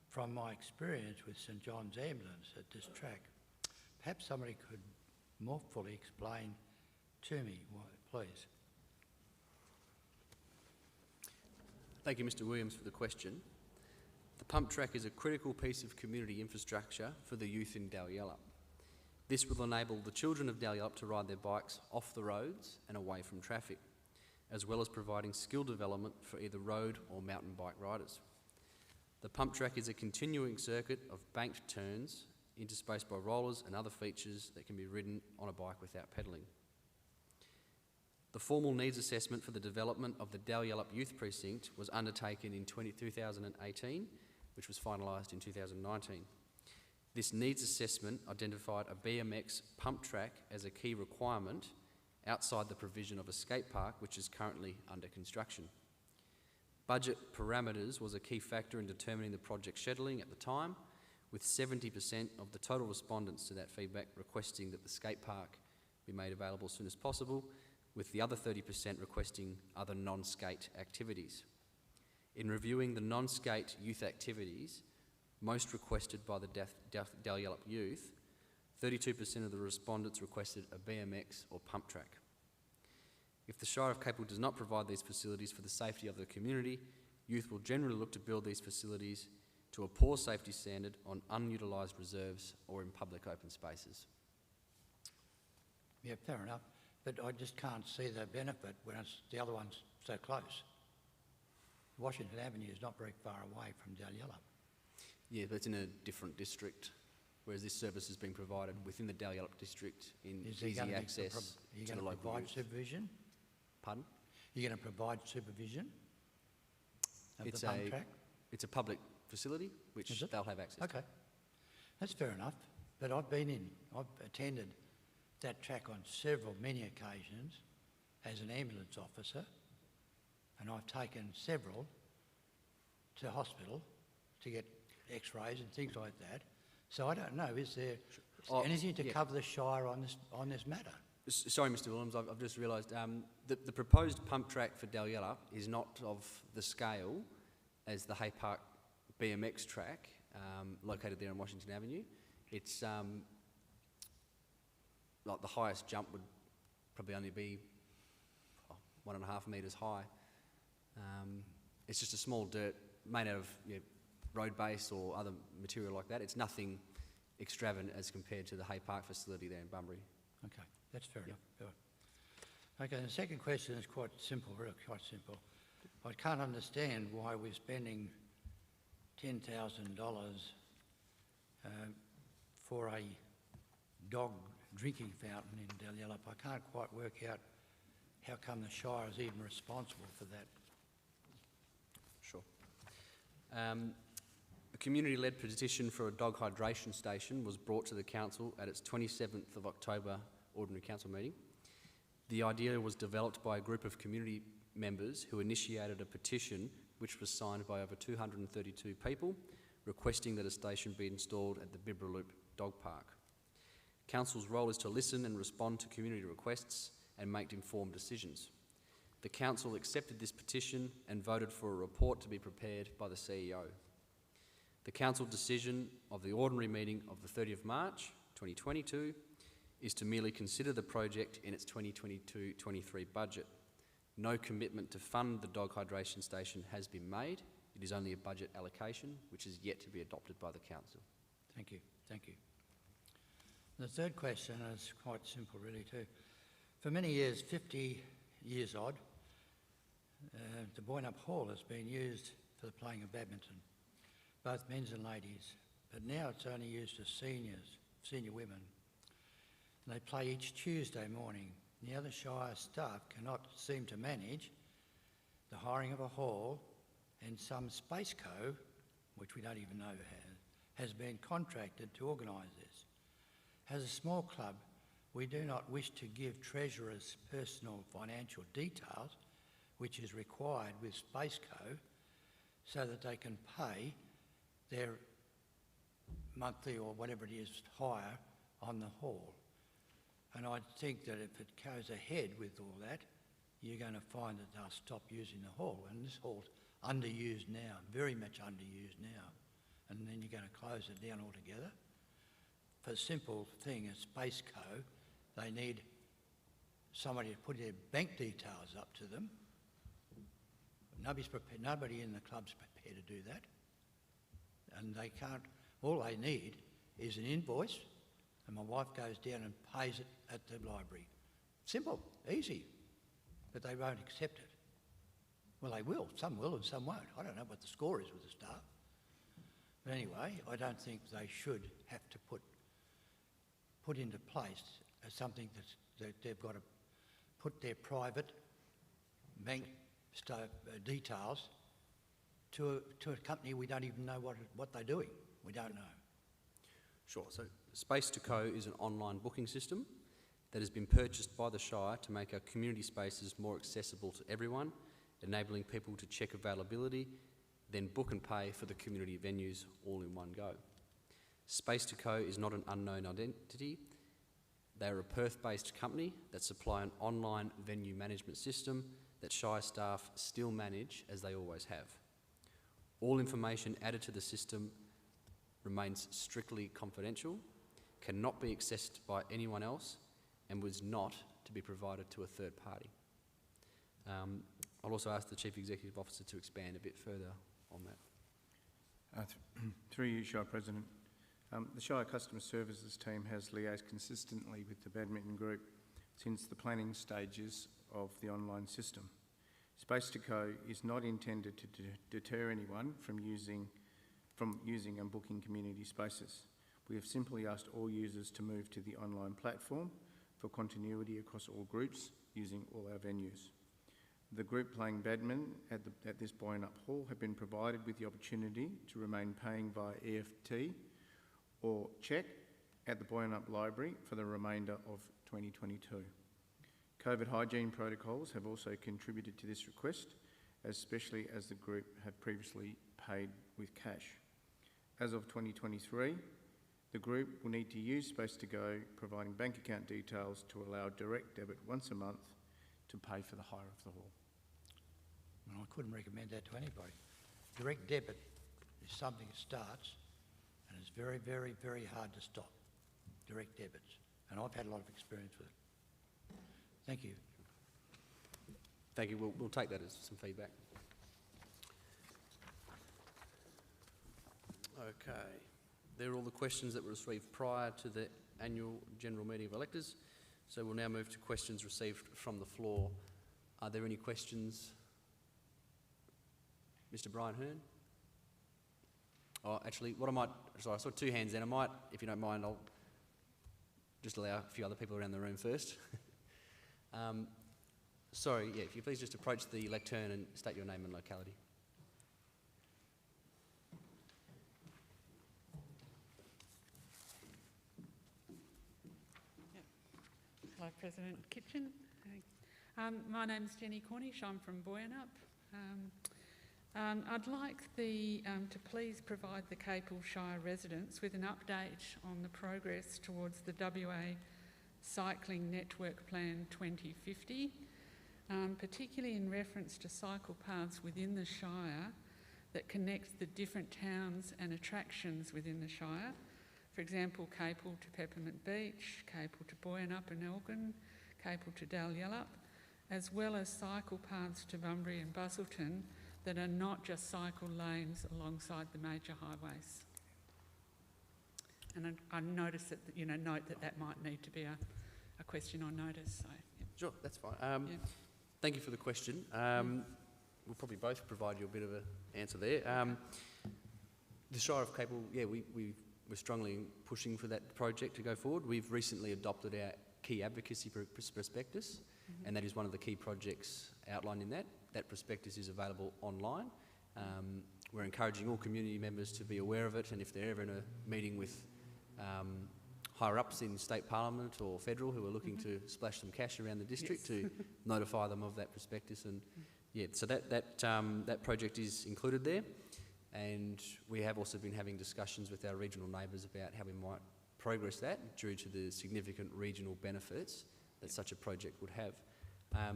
from my experience with St John's Ambulance at this track. Perhaps somebody could more fully explain to me why, please. Thank you, Mr. Williams, for the question. The pump track is a critical piece of community infrastructure for the youth in Boyanup. This will enable the children of Boyanup to ride their bikes off the roads and away from traffic, as well as providing skill development for either road or mountain bike riders. The pump track is a continuing circuit of banked turns interspaced by rollers and other features that can be ridden on a bike without pedalling. The formal needs assessment for the development of the Boyanup Youth Precinct was undertaken in 2018, which was finalised in 2019. This needs assessment identified a BMX pump track as a key requirement outside the provision of a skate park, which is currently under construction. Budget parameters was a key factor in determining the project scheduling at the time, with 70% of the total respondents to that feedback requesting that the skate park be made available as soon as possible, with the other 30% requesting other non-skate activities. In reviewing the non-skate youth activities, most requested by the Boyanup youth, 32% of the respondents requested a BMX or pump track. If the Shire of Capel does not provide these facilities for the safety of the community, youth will generally look to build these facilities to a poor safety standard on unutilised reserves or in public open spaces. Yeah, fair enough, but I just can't see the benefit when the other one's so close. Washington Avenue is not very far away from Boyanup. Yeah, but it's in a different district, whereas this service has been provided within the Boyanup district in easy access to the local provide youth. supervision? Pardon? You're going to provide supervision of It's the pump track? It's a public facility which they'll have access to. Okay, that's fair enough. But I've attended that track on many occasions as an ambulance officer, and I've taken several to hospital to get x-rays and things like that. So I don't know, is there anything to cover the Shire on this matter? Sorry, Mr Williams, I've just realised the proposed pump track for Dalyella is not of the scale as the Hay Park BMX track located there on Washington Avenue. It's like the highest jump would probably only be 1.5 metres high. It's just a small dirt made out of road base or other material like that. It's nothing extravagant as compared to the Hay Park facility there in Bunbury. Okay, that's fair enough. Good. Okay, the second question is quite simple, really quite simple. I can't understand why we're spending $10,000 for a dog drinking fountain in Dalyella. I can't quite work out how come the Shire is even responsible for that. Sure. A community-led petition for a dog hydration station was brought to the Council at its 27th of October Ordinary Council meeting. The idea was developed by a group of community members who initiated a petition which was signed by over 232 people requesting that a station be installed at the Bibra Dog Park. Council's role is to listen and respond to community requests and make informed decisions. The Council accepted this petition and voted for a report to be prepared by the CEO. The Council decision of the ordinary meeting of the 30th of March 2022 is to merely consider the project in its 2022-23 budget. No commitment to fund the dog hydration station has been made. It is only a budget allocation which is yet to be adopted by the Council. Thank you, thank you. The third question is quite simple really too. For many years, 50 years odd, the Boyanup Hall has been used for the playing of badminton, both men's and ladies, but now it's only used for senior women. And they play each Tuesday morning. The other Shire staff cannot seem to manage the hiring of a hall, and some Space Co, which we don't even know has been contracted to organise this. As a small club, we do not wish to give treasurers personal financial details, which is required with Space Co, so that they can pay their monthly or whatever it is hire on the hall. And I think that if it goes ahead with all that, you're going to find that they'll stop using the hall. And this hall's underused now, very much underused now. And then you're going to close it down altogether. For a simple thing, a Space Co, they need somebody to put their bank details up to them. Nobody's prepared, nobody in the club's prepared to do that. And they can't, all they need is an invoice, and my wife goes down and pays it at the library. Simple, easy, but they won't accept it. Well, they will and some won't. I don't know what the score is with the staff. But anyway, I don't think they should have to put into place as something that they've got to put their private bank details to a company we don't even know what they're doing. We don't know. Sure. So Space to Co is an online booking system that has been purchased by the Shire to make our community spaces more accessible to everyone, enabling people to check availability, then book and pay for the community venues all in one go. Space to Co is not an unknown identity. They are a Perth-based company that supply an online venue management system that Shire staff still manage as they always have. All information added to the system remains strictly confidential, cannot be accessed by anyone else, and was not to be provided to a third party. I'll also ask the Chief Executive Officer to expand a bit further on that. Through you, Shire President. The Shire Customer Services team has liaised consistently with the badminton group since the planning stages of the online system. Space to Co is not intended to deter anyone from using and booking community spaces. We have simply asked all users to move to the online platform for continuity across all groups using all our venues. The group playing badminton at this Boyanup Hall have been provided with the opportunity to remain paying via EFT or cheque at the Boyanup Library for the remainder of 2022. COVID hygiene protocols have also contributed to this request, especially as the group have previously paid with cash. As of 2023, the group will need to use Space to Go, providing bank account details to allow direct debit once a month to pay for the hire of the hall. Well, I couldn't recommend that to anybody. Direct debit is something that starts and it's very, very, very hard to stop. Direct debits. And I've had a lot of experience with it. Thank you. Thank you. We'll take that as some feedback. Okay. They're all the questions that were received prior to the annual general meeting of electors. So we'll now move to questions received from the floor. Are there any questions? Mr. Brian Hearn? Oh, actually, sorry, I saw two hands then. I might, if you don't mind, I'll just allow a few other people around the room first. Sorry, yeah, if you please just approach the lectern and state your name and locality. Hello, President Kitchen. My name's Jenny Cornish. I'm from Boyanup. I'd like to please provide the Capel Shire residents with an update on the progress towards the WA Cycling Network Plan 2050, particularly in reference to cycle paths within the Shire that connect the different towns and attractions within the Shire. For example, Capel to Peppermint Beach, Capel to Boyanup and Elgin, Capel to Dalyalup, as well as cycle paths to Bunbury and Busselton that are not just cycle lanes alongside the major highways. And I noticed that, note that might need to be a question on notice. So, yeah. Sure, that's fine. Thank you for the question. We'll probably both provide you a bit of an answer there. The Shire of Capel, yeah, we're strongly pushing for that project to go forward. We've recently adopted our key advocacy prospectus, and that is one of the key projects outlined in that. That prospectus is available online. We're encouraging all community members to be aware of it, and if they're ever in a meeting with higher-ups in state parliament or federal who are looking to splash some cash around the district, to notify them of that prospectus. And yeah, so that project is included there. And we have also been having discussions with our regional neighbours about how we might progress that due to the significant regional benefits that such a project would have.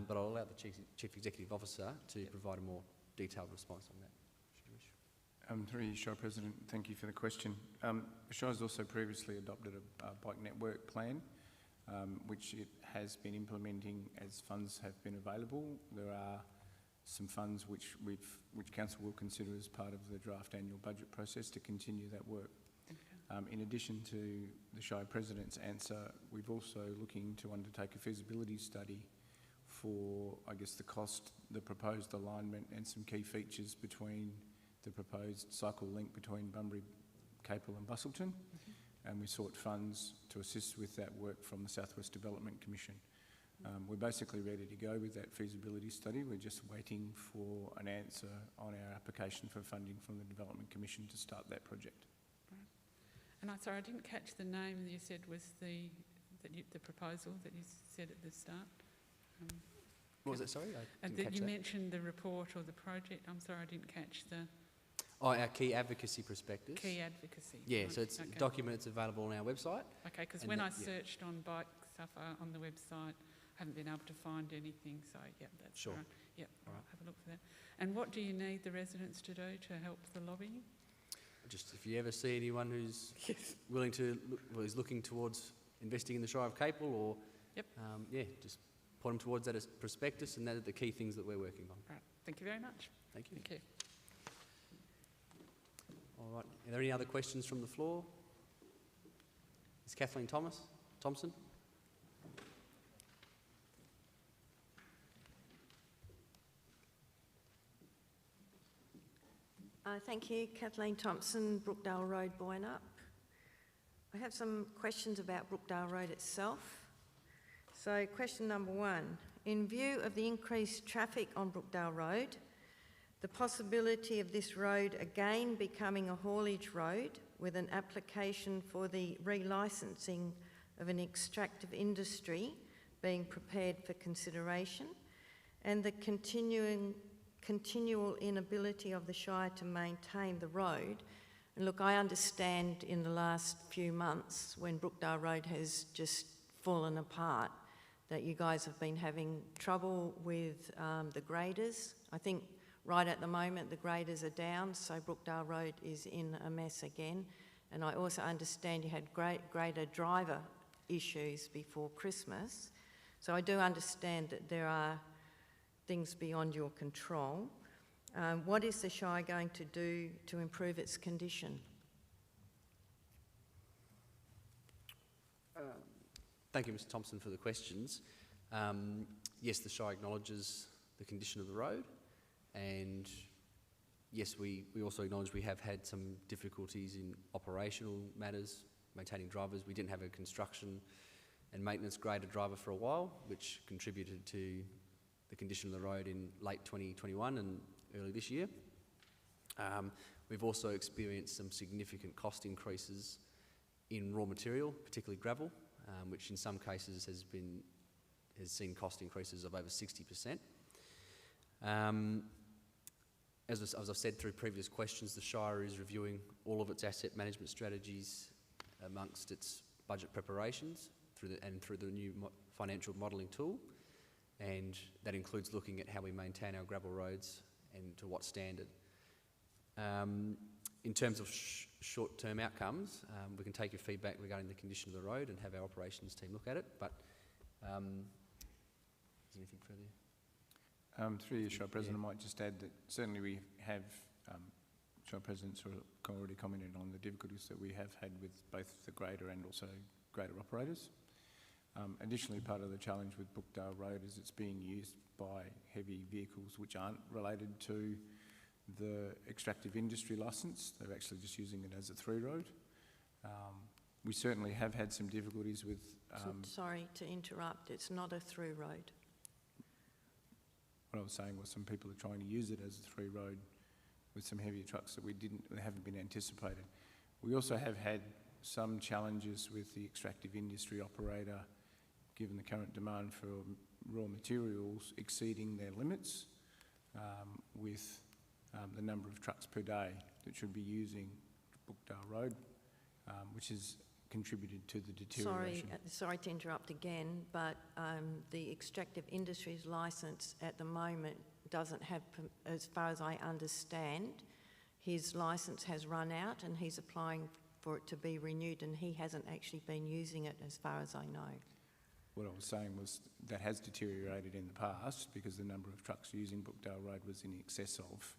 But I'll allow the Chief Executive Officer to provide a more detailed response on that, should you wish. Through you, Shire President, thank you for the question. The Shire has also previously adopted a bike network plan, which it has been implementing as funds have been available. There are some funds which Council will consider as part of the draft annual budget process to continue that work. Okay. In addition to the Shire President's answer, we've also looking to undertake a feasibility study for, I guess, the cost, the proposed alignment and some key features between the proposed cycle link between Bunbury, Capel and Busselton. And we sought funds to assist with that work from the South West Development Commission. We're basically ready to go with that feasibility study. We're just waiting for an answer on our application for funding from the Development Commission to start that project. Right. And sorry, I didn't catch the name that you said was the proposal that you said at the start. What was it, sorry? You mentioned the report or the project. I'm sorry, I didn't catch the... Oh, our key advocacy prospectus. Key advocacy. Yeah, right. so it's a document that's available on our website. Okay, because when I searched on bike stuff on the website, I haven't been able to find anything, so yeah, that's sure. Right. Yeah, all right. Have a look for that. And what do you need the residents to do to help the lobbying? Just if you ever see anyone who's willing to, is looking towards investing in the Shire of Capel, or just point them towards that as prospectus, and that are the key things that we're working on. Right. Thank you very much. Thank you. Thank you. All right. Are there any other questions from the floor? Is Kathleen Thompson? Thank you, Kathleen Thompson, Brookdale Road, Boyanup. I have some questions about Brookdale Road itself. So question number one, in view of the increased traffic on Brookdale Road, the possibility of this road again becoming a haulage road with an application for the relicensing of an extractive industry being prepared for consideration, and the continuing continual inability of the Shire to maintain the road. And look, I understand in the last few months when Brookdale Road has just fallen apart that you guys have been having trouble with the graders. I think right at the moment the graders are down, so Brookdale Road is in a mess again. And I also understand you had grader driver issues before Christmas. So I do understand that there are things beyond your control. What is the Shire going to do to improve its condition? Thank you, Mr Thompson, for the questions. Yes, the Shire acknowledges the condition of the road, and yes, we also acknowledge we have had some difficulties in operational matters, maintaining drivers. We didn't have a construction and maintenance grader driver for a while, which contributed to the condition of the road in late 2021 and early this year. We've also experienced some significant cost increases in raw material, particularly gravel, which in some cases has seen cost increases of over 60%. As I've said through previous questions, the Shire is reviewing all of its asset management strategies amongst its budget preparations through the new financial modelling tool, and that includes looking at how we maintain our gravel roads and to what standard. In terms of short-term outcomes, we can take your feedback regarding the condition of the road and have our operations team look at it, but is there anything further? Through you, Shire President, I might just add that certainly we have, Shire President's already commented on the difficulties that we have had with both the grader and also grader operators. Additionally, part of the challenge with Brookdale Road is it's being used by heavy vehicles which aren't related to the extractive industry licence. They're actually just using it as a through road. We certainly have had some difficulties with... Sorry to interrupt, it's not a through road. What I was saying was some people are trying to use it as a through road with some heavier trucks that haven't been anticipated. We also have had some challenges with the extractive industry operator, given the current demand for raw materials exceeding their limits, with the number of trucks per day that should be using Brookdale Road, which has contributed to the deterioration. Sorry to interrupt again, but the extractive industries licence at the moment doesn't have, as far as I understand, his licence has run out and he's applying for it to be renewed, and he hasn't actually been using it as far as I know. What I was saying was that has deteriorated in the past because the number of trucks using Brookdale Road was in excess of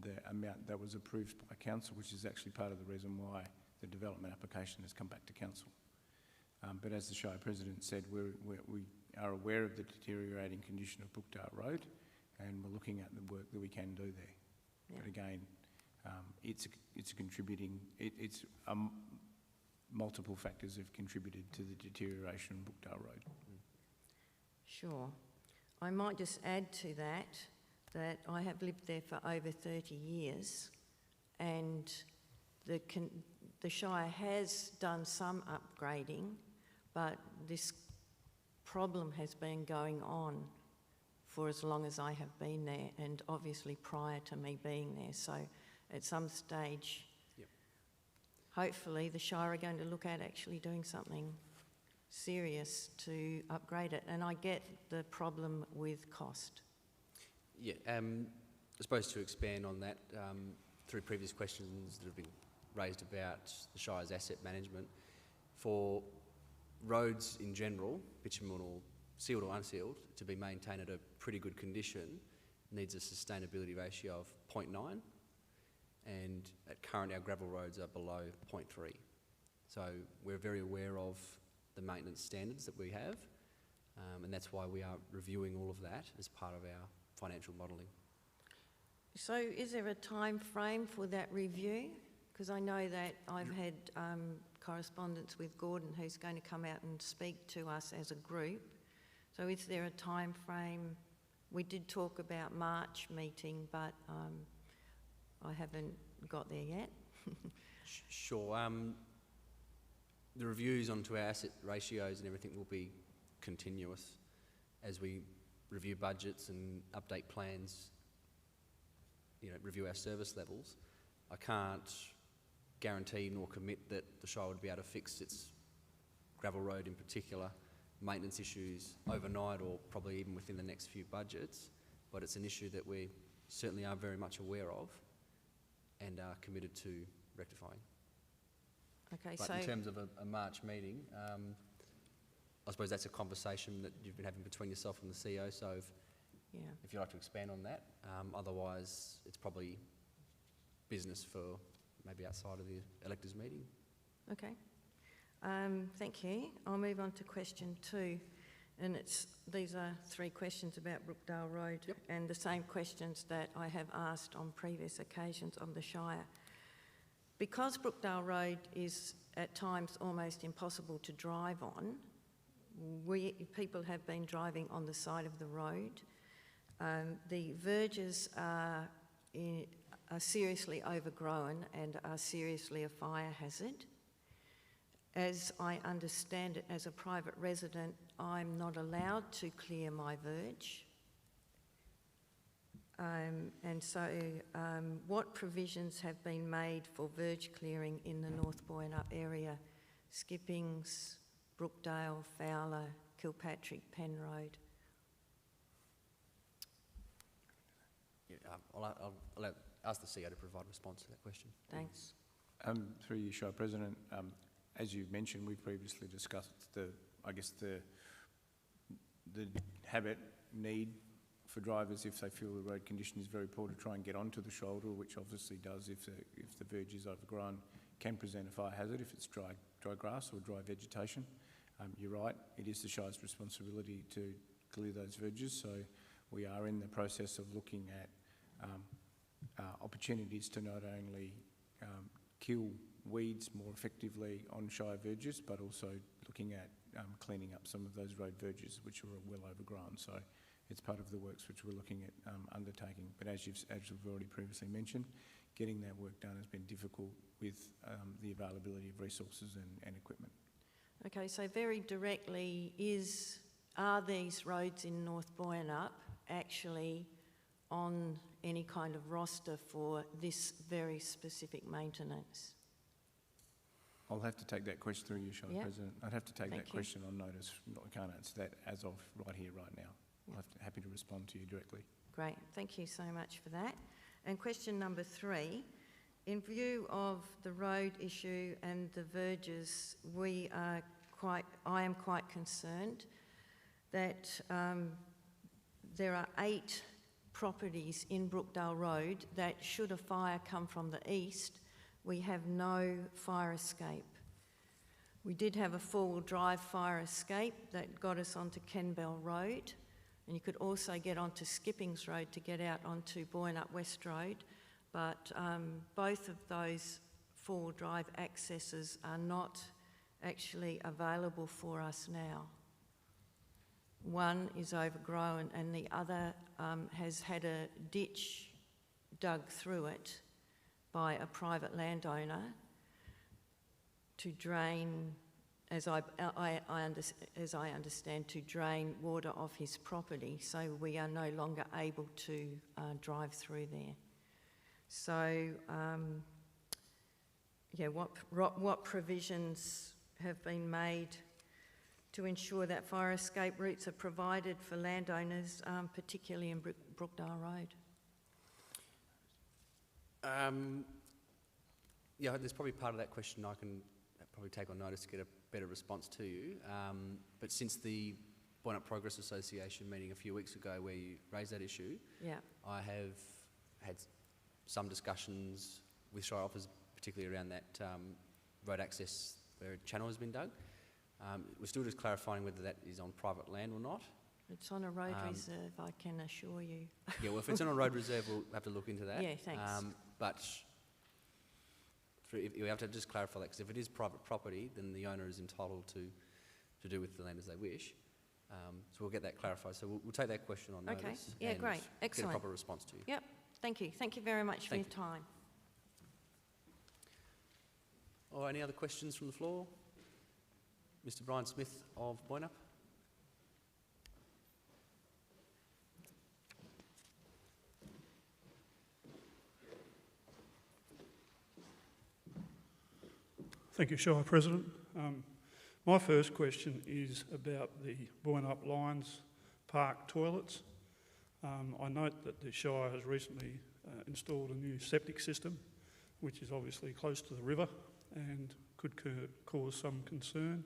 the amount that was approved by council, which is actually part of the reason why the development application has come back to council. But as the Shire President said, we are aware of the deteriorating condition of Brookdale Road, and we're looking at the work that we can do there. Yeah. But again, it's contributing. Multiple factors have contributed to the deterioration of Brookdale Road. Sure. I might just add to that I have lived there for over 30 years, and the Shire has done some upgrading, but this problem has been going on for as long as I have been there, and obviously prior to me being there. So at some stage, yep, hopefully the Shire are going to look at actually doing something serious to upgrade it. And I get the problem with cost. Yeah, I suppose to expand on that, through previous questions that have been raised about the Shire's asset management, for roads in general, bitumen or sealed or unsealed, to be maintained at a pretty good condition needs a sustainability ratio of 0.9, and at current our gravel roads are below 0.3. So we're very aware of the maintenance standards that we have, and that's why we are reviewing all of that as part of our financial modelling. So is there a time frame for that review? Because I know that I've had correspondence with Gordon, who's going to come out and speak to us as a group. So is there a time frame? We did talk about March meeting, but I haven't got there yet. Sure. The reviews onto our asset ratios and everything will be continuous as we review budgets and update plans, review our service levels. I can't guarantee nor commit that the Shire would be able to fix its gravel road in particular, maintenance issues overnight or probably even within the next few budgets, but it's an issue that we certainly are very much aware of and are committed to rectifying. Okay, but so in terms of a March meeting, I suppose that's a conversation that you've been having between yourself and the CEO, so if you'd like to expand on that. Otherwise, it's probably business for maybe outside of the Electors meeting. okay. Thank you. I'll move on to question 2. And these are 3 questions about Brookdale Road, and the same questions that I have asked on previous occasions on the Shire. Because Brookdale Road is at times almost impossible to drive on, people have been driving on the side of the road. The verges are seriously overgrown and are seriously a fire hazard. As I understand it, as a private resident, I'm not allowed to clear my verge. And so what provisions have been made for verge clearing in the North Boyanup area? Skippings, Brookdale, Fowler, Kilpatrick, Penn Road. I'll ask the CEO to provide a response to that question. Thanks. Through you, Shire President, as you mentioned, we've previously discussed the habit, need for drivers, if they feel the road condition is very poor, to try and get onto the shoulder, which obviously does, if the verge is overgrown, can present a fire hazard if it's dry grass or dry vegetation. You're right, it is the Shire's responsibility to clear those verges, so we are in the process of looking at opportunities to not only kill weeds more effectively on Shire verges, but also looking at cleaning up some of those road verges which are well overgrown. So it's part of the works which we're looking at undertaking. But as you've already previously mentioned, getting that work done has been difficult with the availability of resources and equipment. Okay, so very directly, are these roads in North Boyanup actually on any kind of roster for this very specific maintenance? I'll have to take that question through you, Shire President. I'd have to take Thank that you. question on notice. I can't answer that as of right here, right now. I'm happy to respond to you directly. Great, thank you so much for that. And question number 3, in view of the road issue and the verges, I am quite concerned that there are 8 properties in Brookdale Road that, should a fire come from the east, we have no fire escape. We did have a 4-wheel drive fire escape that got us onto Kenbell Road, and you could also get onto Skippings Road to get out onto Boyanup West Road, but both of those 4-wheel drive accesses are not actually available for us now. One is overgrown and the other has had a ditch dug through it by a private landowner to drain, as I understand, to drain water off his property, so we are no longer able to drive through there. So, what provisions have been made to ensure that fire escape routes are provided for landowners, particularly in Brookdale Road? There's probably part of that question I can probably take on notice to get a better response to you. But since the Boyanup Progress Association meeting a few weeks ago where you raised that issue, I have had some discussions with Shire officers, particularly around that road access where a channel has been dug. We're still just clarifying whether that is on private land or not. It's on a road reserve, I can assure you. Well, if it's on a road reserve, we'll have to look into that. Yeah, thanks. But we have to just clarify that, because if it is private property, then the owner is entitled to do with the land as they wish. So we'll get that clarified. So we'll take that question on notice. Okay, yeah, great, excellent. Get a proper response to you. Yep, thank you. Thank you very much for your time. Oh, any other questions from the floor? Mr. Brian Smith of Boyanup. Thank you, Shire President. My first question is about the Boyanup Lions Park toilets. I note that the Shire has recently installed a new septic system, which is obviously close to the river and could cause some concern.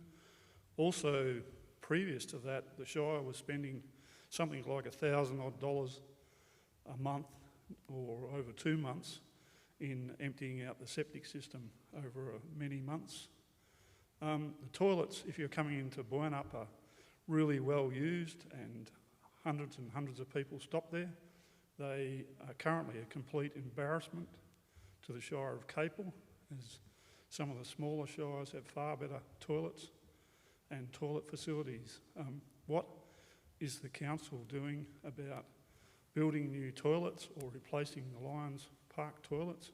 Also, previous to that, the Shire was spending something like $1,000 odd a month or over 2 months in emptying out the septic system over many months. The toilets, if you're coming into Boyanup, are really well used and hundreds and hundreds of people stop there. They are currently a complete embarrassment to the Shire of Capel, as some of the smaller shires have far better toilets and toilet facilities. What is the council doing about building new toilets or replacing the Lions Park toilets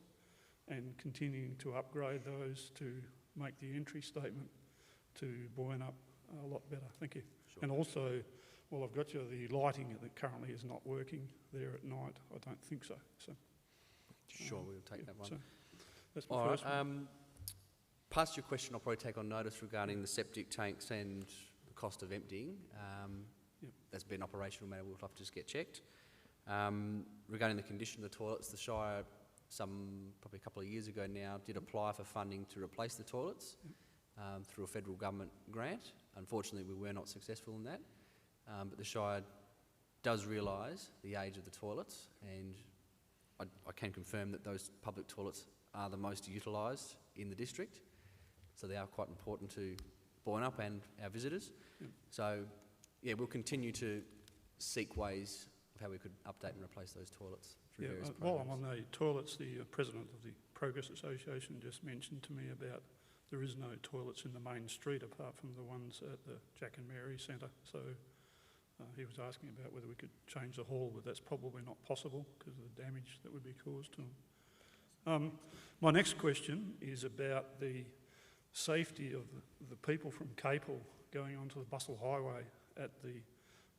and continuing to upgrade those to make the entry statement to Boyanup a lot better? Thank you. Sure. And also, well, I've got you, the lighting that currently is not working there at night. I don't think so. Sure, we'll take that one. So that's my All first right, one. past your question, I'll probably take on notice regarding the septic tanks and the cost of emptying. Yep. That's been an operational matter, we'll have to just get checked. Regarding the condition of the toilets, the Shire, probably a couple of years ago now, did apply for funding to replace the toilets through a federal government grant. Unfortunately, we were not successful in that, but the Shire does realise the age of the toilets, and I can confirm that those public toilets are the most utilised in the district, so they are quite important to Boyanup and our visitors. Yep. So, yeah, we'll continue to seek ways of how we could update and replace those toilets through various while programs. I'm on the toilets, the president of the Progress Association just mentioned to me about there is no toilets in the main street apart from the ones at the Jack and Mary Centre. So he was asking about whether we could change the hall, but that's probably not possible because of the damage that would be caused to them. My next question is about the safety of the people from Capel going onto the Bustle Highway at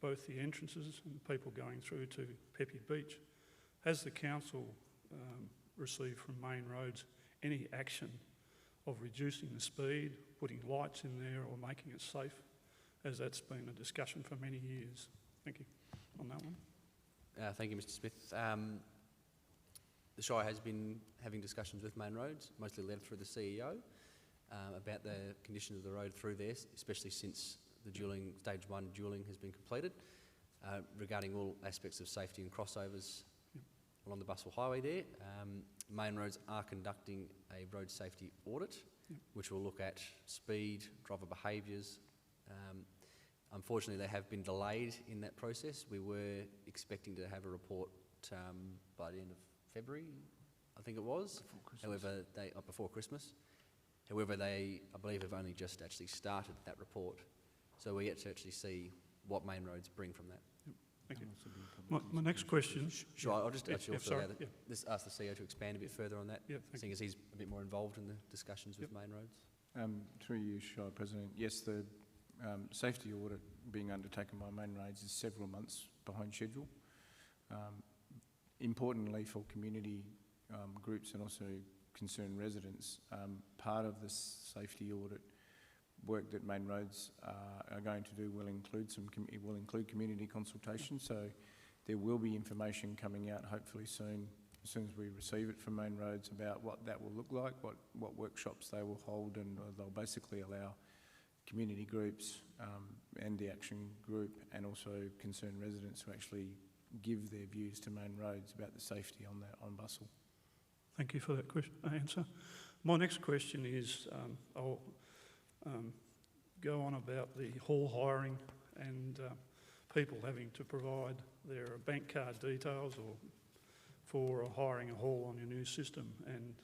both the entrances and people going through to Pepe Beach. Has the council received from Main Roads any action of reducing the speed, putting lights in there or making it safe, as that's been a discussion for many years? Thank you on that one. Thank you, Mr Smith. The Shire has been having discussions with Main Roads, mostly led through the CEO, about the condition of the road through there, especially since the stage 1 dualling has been completed, regarding all aspects of safety and crossovers along the Bustle Highway there. Main Roads are conducting a road safety audit, which will look at speed, driver behaviours. Unfortunately, they have been delayed in that process. We were expecting to have a report by the end of February, I think it was. However, before Christmas. However, they, I believe, have only just actually started that report. So we're yet to actually see what Main Roads bring from that. Thank you. My next question... Sure, I'll just actually also ask the CEO to expand a bit further on that, seeing as he's a bit more involved in the discussions with Main Roads. Through you, Shire President, yes, the safety audit being undertaken by Main Roads is several months behind schedule. Importantly for community groups and also concerned residents, part of this safety audit work that Main Roads are going to do will include community consultation. So there will be information coming out hopefully soon, as soon as we receive it from Main Roads, about what that will look like, what workshops they will hold, and they'll basically allow community groups and the action group and also concerned residents to actually give their views to Main Roads about the safety on Bustle. Thank you for that answer. My next question is, I'll go on about the hall hiring and people having to provide their bank card details or for hiring a hall on your new system. And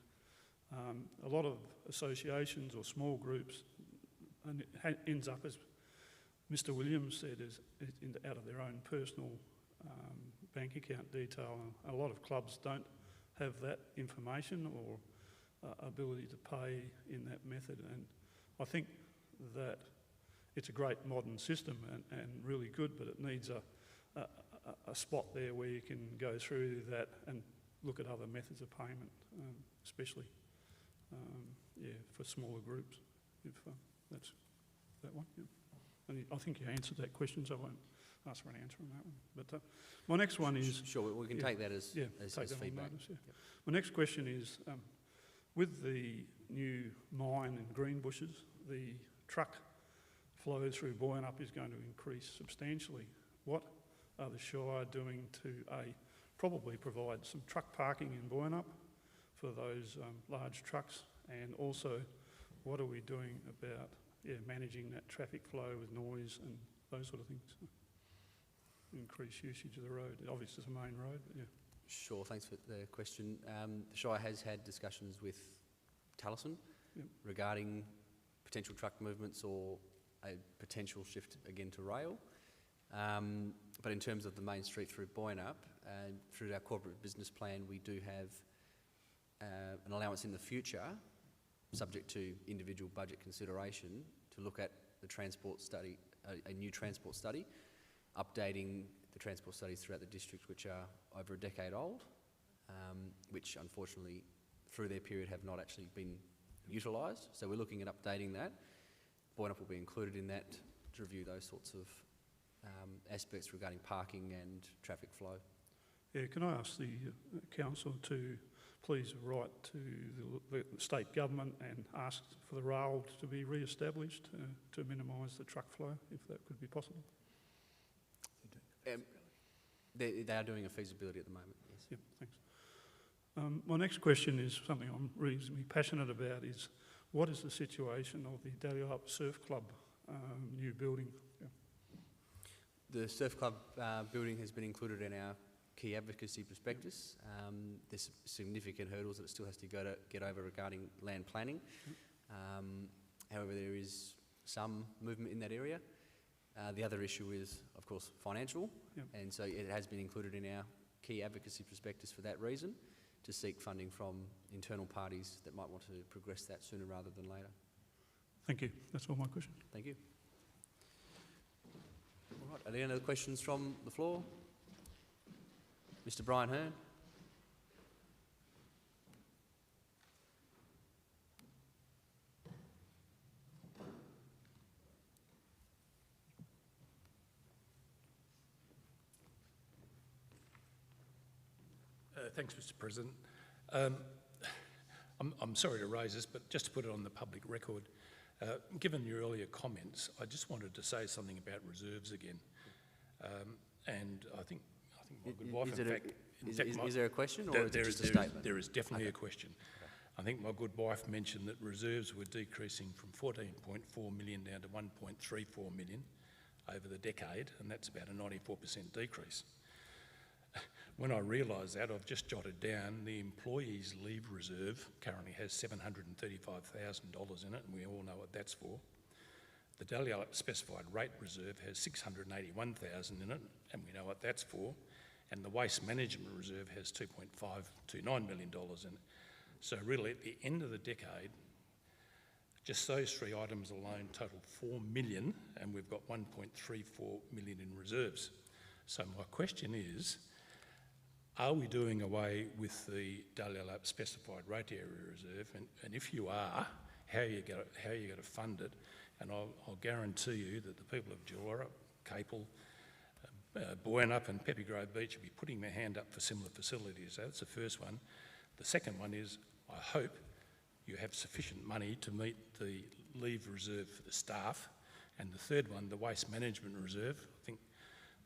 a lot of associations or small groups, and it ends up, as Mr Williams said, out of their own personal bank account detail. A lot of clubs don't have that information or ability to pay in that method, and I think that it's a great modern system and really good, but it needs a spot there where you can go through that and look at other methods of payment, especially yeah, for smaller groups, if that's that one. Yeah. And I think you answered that question, so I won't ask for an answer on that one. But my next one is... Sure, we can take that as, as feedback. Notice, yeah. My next question is, with the new mine in Greenbushes, the truck flow through Boyanup is going to increase substantially. What are the Shire doing to probably provide some truck parking in Boyanup for those large trucks, and also what are we doing about managing that traffic flow with noise and those sort of things? Increase usage of the road. Obviously it's a main road, but yeah. Sure, thanks for the question. The Shire has had discussions with Taliesin regarding potential truck movements or a potential shift again to rail. But in terms of the main street through Boyanup, through our corporate business plan, we do have an allowance in the future, subject to individual budget consideration, to look at the transport study, a new transport study, updating the transport studies throughout the district, which are over a decade old, which unfortunately through their period have not actually been utilised. So we're looking at updating that. Boyanup will be included in that to review those sorts of aspects regarding parking and traffic flow. Yeah, can I ask the council to please write to the state government and ask for the rail to be re-established to minimise the truck flow, if that could be possible? They are doing a feasibility at the moment, yes. Yep, thanks. My next question is something I'm reasonably passionate about, is what is the situation of the Boyanup Surf Club new building? Yeah. The Surf Club building has been included in our key advocacy prospectus. There's significant hurdles that it still has to get over regarding land planning. However, there is some movement in that area. The other issue is, of course, financial, and so it has been included in our key advocacy prospectus for that reason, to seek funding from internal parties that might want to progress that sooner rather than later. Thank you. That's all my questions. Thank you. All right, are there any other questions from the floor? Mr. Brian Hearn. Thanks, Mr. President. I'm sorry to raise this, but just to put it on the public record, given your earlier comments, I just wanted to say something about reserves again. And I think my good wife, is there a question, or is it just a statement? There is definitely a question. I think my good wife mentioned that reserves were decreasing from 14.4 million down to 1.34 million over the decade, and that's about a 94% decrease. When I realised that, I've just jotted down the employees' leave reserve currently has $735,000 in it, and we all know what that's for. The Boyanup specified rate reserve has $681,000 in it, and we know what that's for. And the waste management reserve has $2.529 million in it. So really, at the end of the decade, just those three items alone total $4 million, and we've got $1.34 million in reserves. So my question is, are we doing away with the Boyanup specified rate area reserve? And if you are, how are you going to fund it? And I'll guarantee you that the people of Shire of Capel, Boyanup and Peppy Grove Beach will be putting their hand up for similar facilities. So that's the first one. The second one is, I hope you have sufficient money to meet the leave reserve for the staff. And the third one, the waste management reserve. I think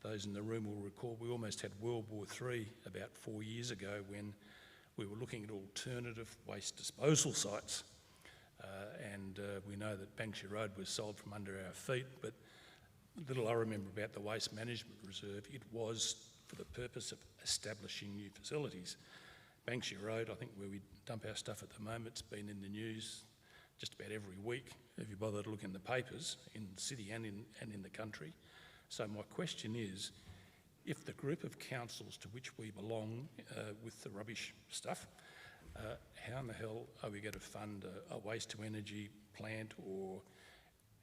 those in the room will recall we almost had World War III about 4 years ago when we were looking at alternative waste disposal sites. And we know that Banksia Road was sold from under our feet, but little I remember about the waste management reserve, it was for the purpose of establishing new facilities. Banksia Road, I think where we dump our stuff at the moment, it's been in the news just about every week, if you bother to look in the papers, in the city and in the country. So my question is, if the group of councils to which we belong with the rubbish stuff, how in the hell are we going to fund a waste-to-energy plant, or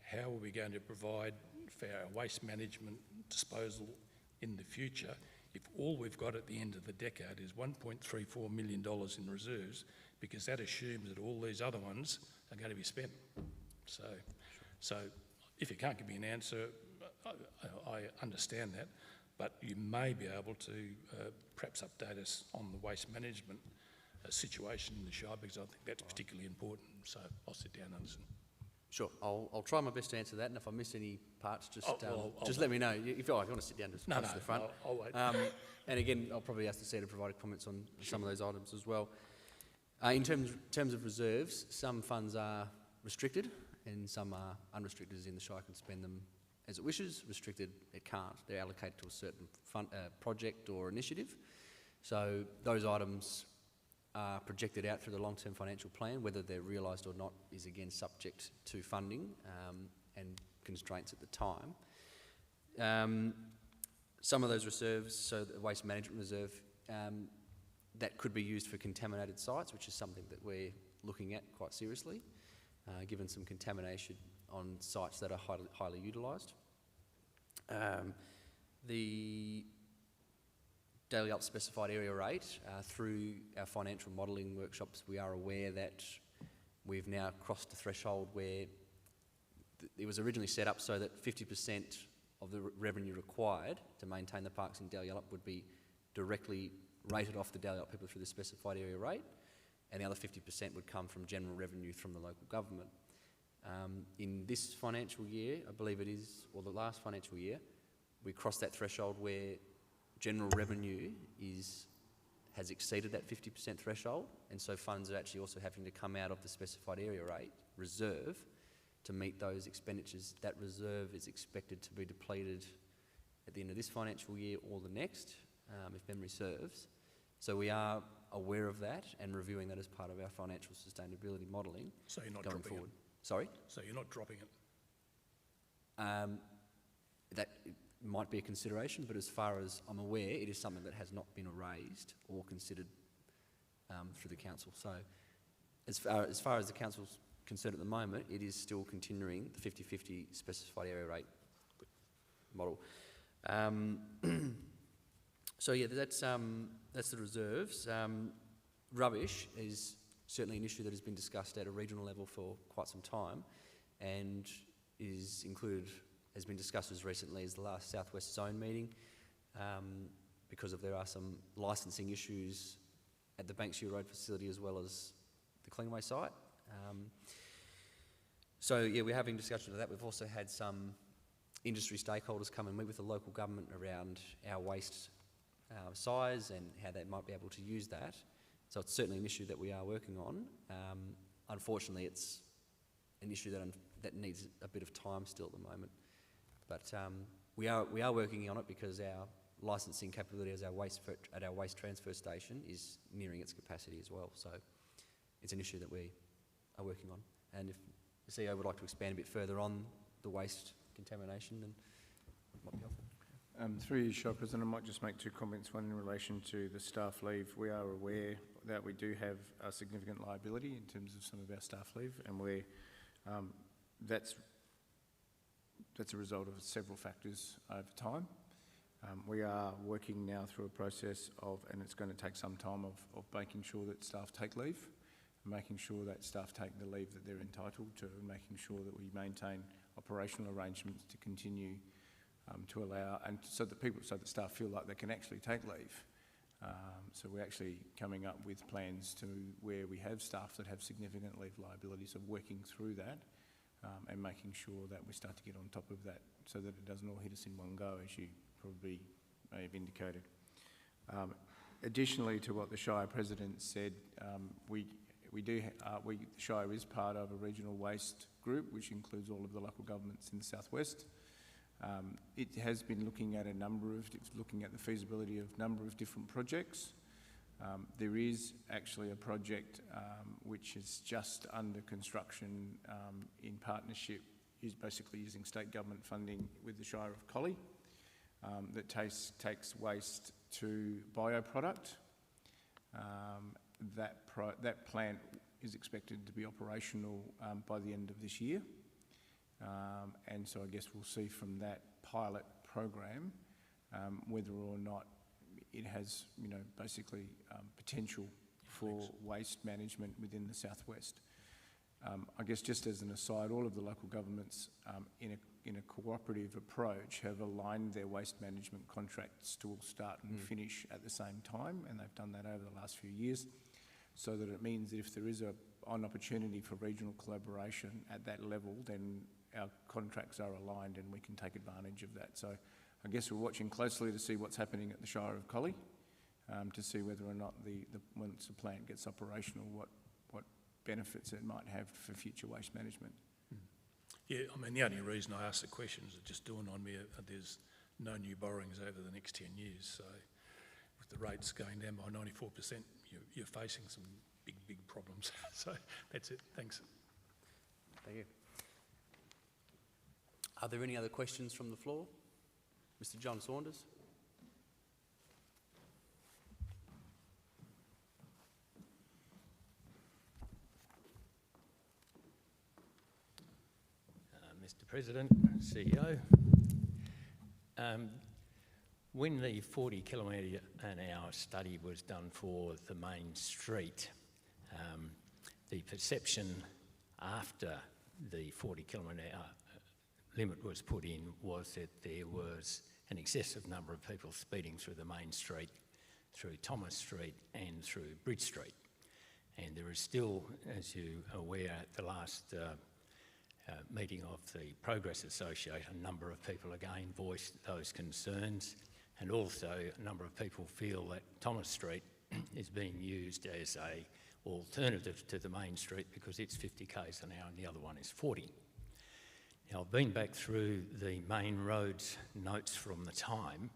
how are we going to provide for our waste management disposal in the future if all we've got at the end of the decade is $1.34 million in reserves, because that assumes that all these other ones are going to be spent. So if you can't give me an answer, I understand that, but you may be able to perhaps update us on the waste management situation in the Shire, because I think that's particularly important. So I'll sit down and listen. Sure, I'll try my best to answer that, and if I miss any parts, just I'll let me know. If you want to sit down, just no, to the front. I'll wait. And again, I'll probably ask the Chair to provide comments on some of those items as well. In terms of reserves, some funds are restricted and some are unrestricted, as in the Shire can spend them as it wishes. Restricted, it can't. They're allocated to a certain project or initiative. So those items are projected out through the long-term financial plan. Whether they're realised or not is again subject to funding and constraints at the time. Some of those reserves, so the waste management reserve, that could be used for contaminated sites, which is something that we're looking at quite seriously, given some contamination on sites that are highly utilised. The daily up specified area rate, through our financial modelling workshops, we are aware that we've now crossed the threshold where it was originally set up so that 50% of the revenue required to maintain the parks in Dalyellup would be directly rated off the Dalyellup people through the specified area rate, and the other 50% would come from general revenue from the local government. In this financial year, I believe it is, or the last financial year, we crossed that threshold where general revenue has exceeded that 50% threshold, and so funds are actually also having to come out of the specified area rate reserve to meet those expenditures. That reserve is expected to be depleted at the end of this financial year or the next, if memory serves. So we are aware of that and reviewing that as part of our financial sustainability modelling. So you're not going dropping forward. it? Sorry? So you're not dropping it? That might be a consideration, but as far as I'm aware, it is something that has not been raised or considered through the council. So as far as the council's concerned at the moment, it is still continuing the 50-50 specified area rate model. So yeah, that's the reserves. Rubbish is certainly an issue that has been discussed at a regional level for quite some time, and has been discussed as recently as the last South West Zone meeting, because there are some licensing issues at the Banksview Road facility as well as the Cleanway site. So yeah, we're having discussions of that. We've also had some industry stakeholders come and meet with the local government around our waste size and how they might be able to use that. So it's certainly an issue that we are working on. Unfortunately, it's an issue that needs a bit of time still at the moment. But we are working on it because our licensing capability at our waste transfer station is nearing its capacity as well. So it's an issue that we are working on. And if the CEO would like to expand a bit further on the waste contamination, then it might be helpful. Through you, Shire President, I might just make two comments. One in relation to the staff leave. We are aware that we do have a significant liability in terms of some of our staff leave, and that's a result of several factors over time. We are working now through a process and it's going to take some time, of making sure that staff take leave, making sure that staff take the leave that they're entitled to, and making sure that we maintain operational arrangements to continue to allow, and so that staff feel like they can actually take leave. So we're actually coming up with plans to where we have staff that have significant leave liabilities, of working through that and making sure that we start to get on top of that so that it doesn't all hit us in one go, as you probably may have indicated. Additionally to what the Shire President said, Shire is part of a regional waste group which includes all of the local governments in the southwest. It has been looking at the feasibility of a number of different projects. There is actually a project which is just under construction in partnership, is basically using state government funding with the Shire of Capel, that takes waste to bioproduct. That plant is expected to be operational by the end of this year. And so I guess we'll see from that pilot program whether or not it has, basically potential for waste management within the southwest. I guess just as an aside, all of the local governments in a cooperative approach have aligned their waste management contracts to all start and finish at the same time, and they've done that over the last few years, so that it means that if there is an opportunity for regional collaboration at that level, then our contracts are aligned and we can take advantage of that. So I guess we're watching closely to see what's happening at the Shire of Capel, to see whether or not once the plant gets operational, what benefits it might have for future waste management. Yeah, I mean, the only reason I asked the question is it just dawned on me that there's no new borrowings over the next 10 years. So with the rates going down by 94%, you're facing some big problems. So that's it. Thanks. Thank you. Are there any other questions from the floor? Mr. John Saunders. Mr. President, CEO, when the 40 kilometre an hour study was done for the main street, the perception after the 40 kilometre an hour limit was put in was that there was an excessive number of people speeding through the main street, through Thomas Street and through Bridge Street. And there is still, as you are aware, at the last meeting of the Progress Association, a number of people again voiced those concerns, and also a number of people feel that Thomas Street is being used as a alternative to the main street because it's 50 k's an hour and the other one is 40. Now, I've been back through the main roads notes from the time,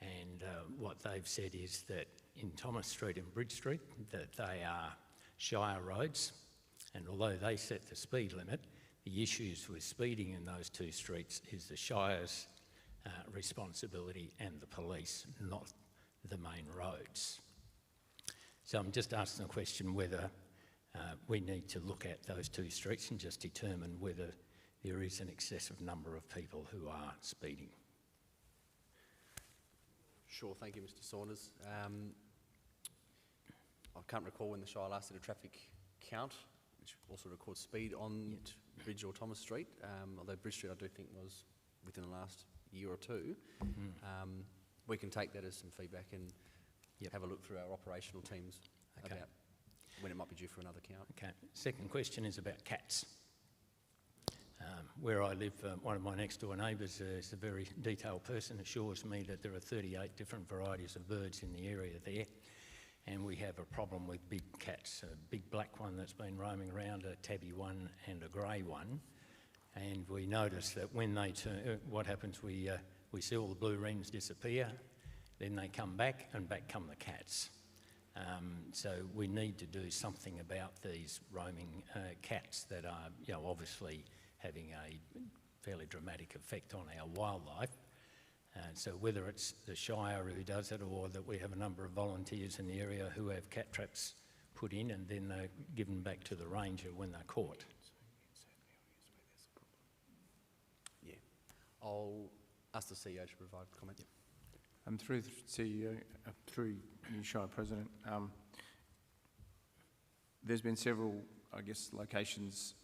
and what they've said is that in Thomas Street and Bridge Street that they are Shire roads, and although they set the speed limit, the issues with speeding in those two streets is the Shire's responsibility and the police, not the main roads. So I'm just asking the question whether we need to look at those two streets and just determine whether there is an excessive number of people who are speeding. Sure, thank you, Mr. Saunders. I can't recall when the Shire last did a traffic count, which also records speed on Bridge or Thomas Street, although Bridge Street I do think was within the last year or two. We can take that as some feedback and have a look through our operational teams about when it might be due for another count. Okay. Second question is about cats. Where I live, one of my next door neighbours is a very detailed person, assures me that there are 38 different varieties of birds in the area there, and we have a problem with big cats, a big black one that's been roaming around, a tabby one and a grey one, and we notice that when they turn, what happens, we see all the blue rings disappear, then they come back and back come the cats. So we need to do something about these roaming cats that are, obviously having a fairly dramatic effect on our wildlife. So whether it's the Shire who does it or that we have a number of volunteers in the area who have cat traps put in and then they're given back to the ranger when they're caught. Yeah, I'll ask the CEO to provide comment. Through the CEO, through the Shire President, there's been several, I guess, locations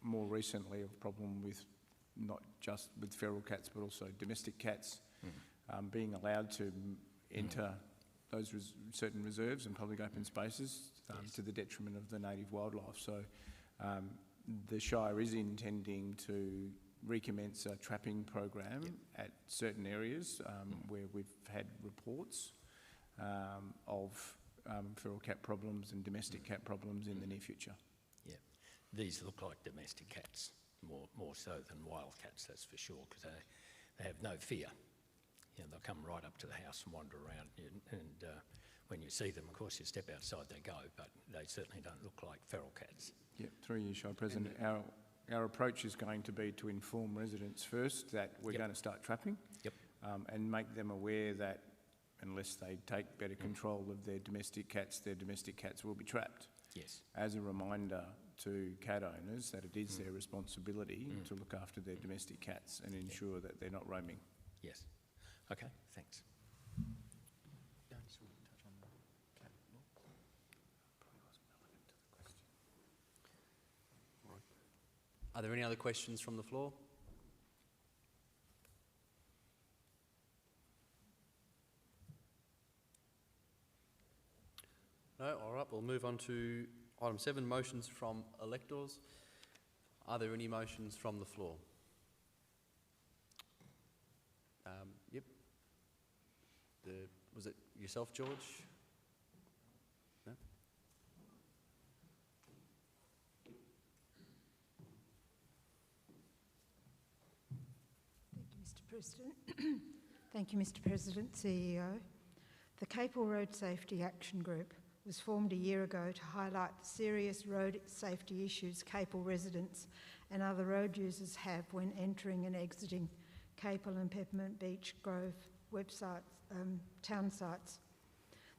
more recently of problem with not just with feral cats but also domestic cats being allowed to enter those certain reserves and public open spaces to the detriment of the native wildlife. So the Shire is intending to recommence a trapping program at certain areas where we've had reports of feral cat problems and domestic cat problems in the near future. Yeah, these look like domestic cats, more so than wild cats, that's for sure, because they have no fear. They'll come right up to the house and wander around, and when you see them, of course, you step outside, they go, but they certainly don't look like feral cats. Yeah, through you, Shire President. Our approach is going to be to inform residents first that we're going to start trapping and make them aware that unless they take better control of their domestic cats will be trapped. Yes. As a reminder to cat owners that it is their responsibility to look after their domestic cats and ensure that they're not roaming. Yes. Okay, thanks. Are there any other questions from the floor? No? All right, we'll move on to item 7, motions from electors. Are there any motions from the floor? Yep. Was it yourself, George? No? Thank you, Mr. President. Thank you, Mr. President, CEO. The Capel Road Safety Action Group was formed a year ago to highlight the serious road safety issues Capel residents and other road users have when entering and exiting Capel and Peppermint Beach Grove town sites.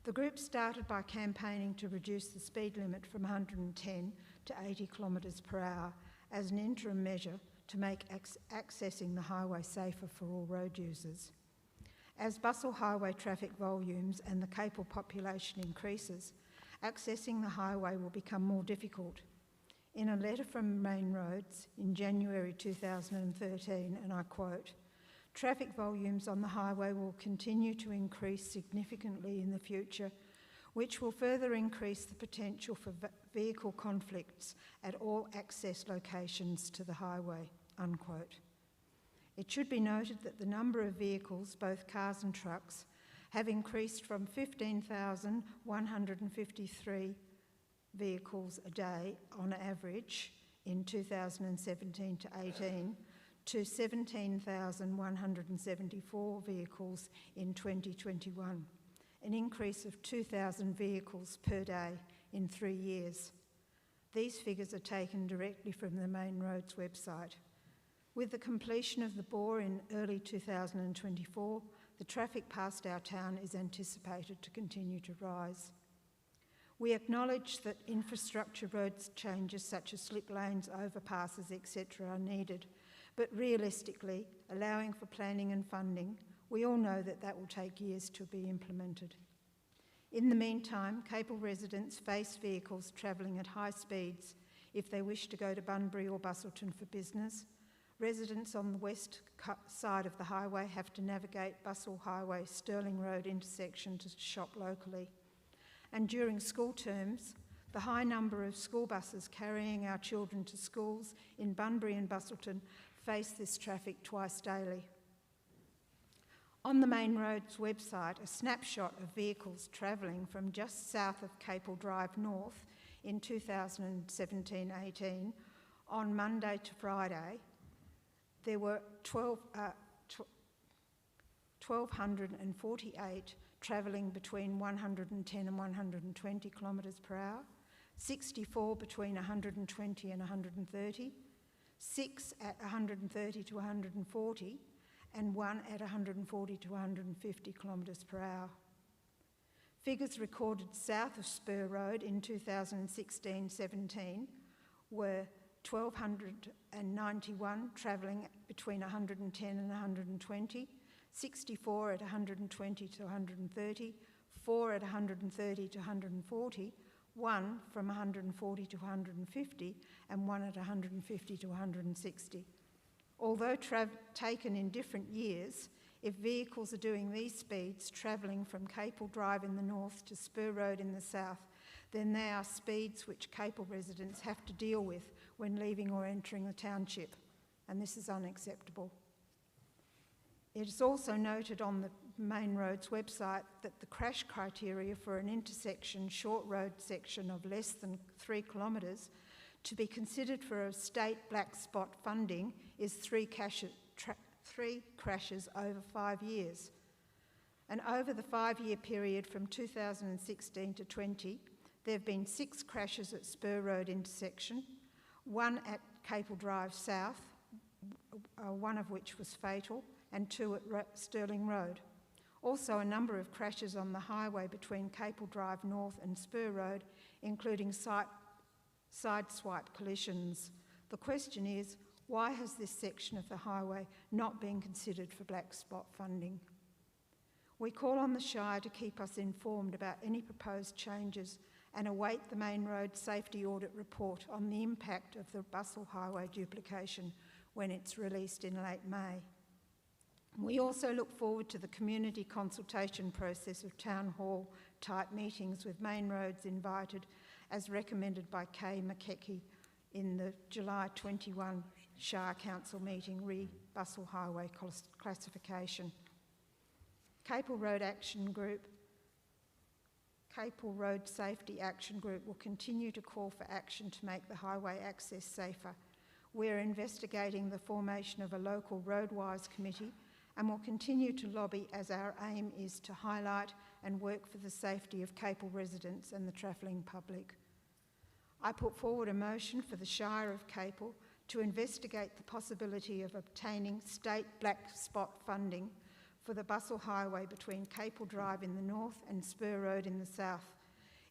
The group started by campaigning to reduce the speed limit from 110 to 80 kilometres per hour as an interim measure to make accessing the highway safer for all road users. As bus or highway traffic volumes and the Capel population increases, accessing the highway will become more difficult. In a letter from Main Roads in January 2013, and I quote, "Traffic volumes on the highway will continue to increase significantly in the future, which will further increase the potential for vehicle conflicts at all access locations to the highway," unquote. It should be noted that the number of vehicles, both cars and trucks, have increased from 15,153 vehicles a day on average in 2017 to 18 to 17,174 vehicles in 2021, an increase of 2,000 vehicles per day in 3 years. These figures are taken directly from the Main Roads website. With the completion of the bore in early 2024, the traffic past our town is anticipated to continue to rise. We acknowledge that infrastructure roads changes such as slip lanes, overpasses, etc. are needed, but realistically, allowing for planning and funding, we all know that that will take years to be implemented. In the meantime, Capel residents face vehicles travelling at high speeds if they wish to go to Bunbury or Busselton for business. Residents on the west side of the highway have to navigate Bustle Highway Stirling Road intersection to shop locally. And during school terms, the high number of school buses carrying our children to schools in Bunbury and Busselton face this traffic twice daily. On the Main Roads website, a snapshot of vehicles travelling from just south of Capel Drive North in 2017-18 on Monday to Friday, there were 1,248 travelling between 110 and 120 kilometres per hour, 64 between 120 and 130, 6 at 130 to 140, and 1 at 140 to 150 kilometres per hour. Figures recorded south of Spur Road in 2016-17 were 1,291 travelling between 110 and 120, 64 at 120 to 130, 4 at 130 to 140, 1 from 140 to 150, and 1 at 150 to 160. Although taken in different years, if vehicles are doing these speeds travelling from Capel Drive in the north to Spur Road in the south, then they are speeds which Capel residents have to deal with when leaving or entering the township, and this is unacceptable. It is also noted on the Main Roads website that the crash criteria for an intersection short road section of less than 3 kilometres to be considered for a state black spot funding is 3 crashes over 5 years. And over the 5-year period from 2016 to 20, there have been 6 crashes at Spur Road intersection, 1 at Capel Drive South, one of which was fatal, and 2 at Stirling Road. Also a number of crashes on the highway between Capel Drive North and Spur Road, including side-swipe collisions. The question is, why has this section of the highway not been considered for black spot funding? We call on the Shire to keep us informed about any proposed changes and await the main road safety audit report on the impact of the Bustle Highway duplication when it's released in late May. We also look forward to the community consultation process of town hall type meetings with main roads invited as recommended by Kay McKechnie in the July 21 Shire Council meeting re Bustle Highway classification. Capel Road Safety Action Group will continue to call for action to make the highway access safer. We're investigating the formation of a local roadwise committee and will continue to lobby as our aim is to highlight and work for the safety of Capel residents and the travelling public. I put forward a motion for the Shire of Capel to investigate the possibility of obtaining state black spot funding for the Bustle Highway between Capel Drive in the north and Spur Road in the south,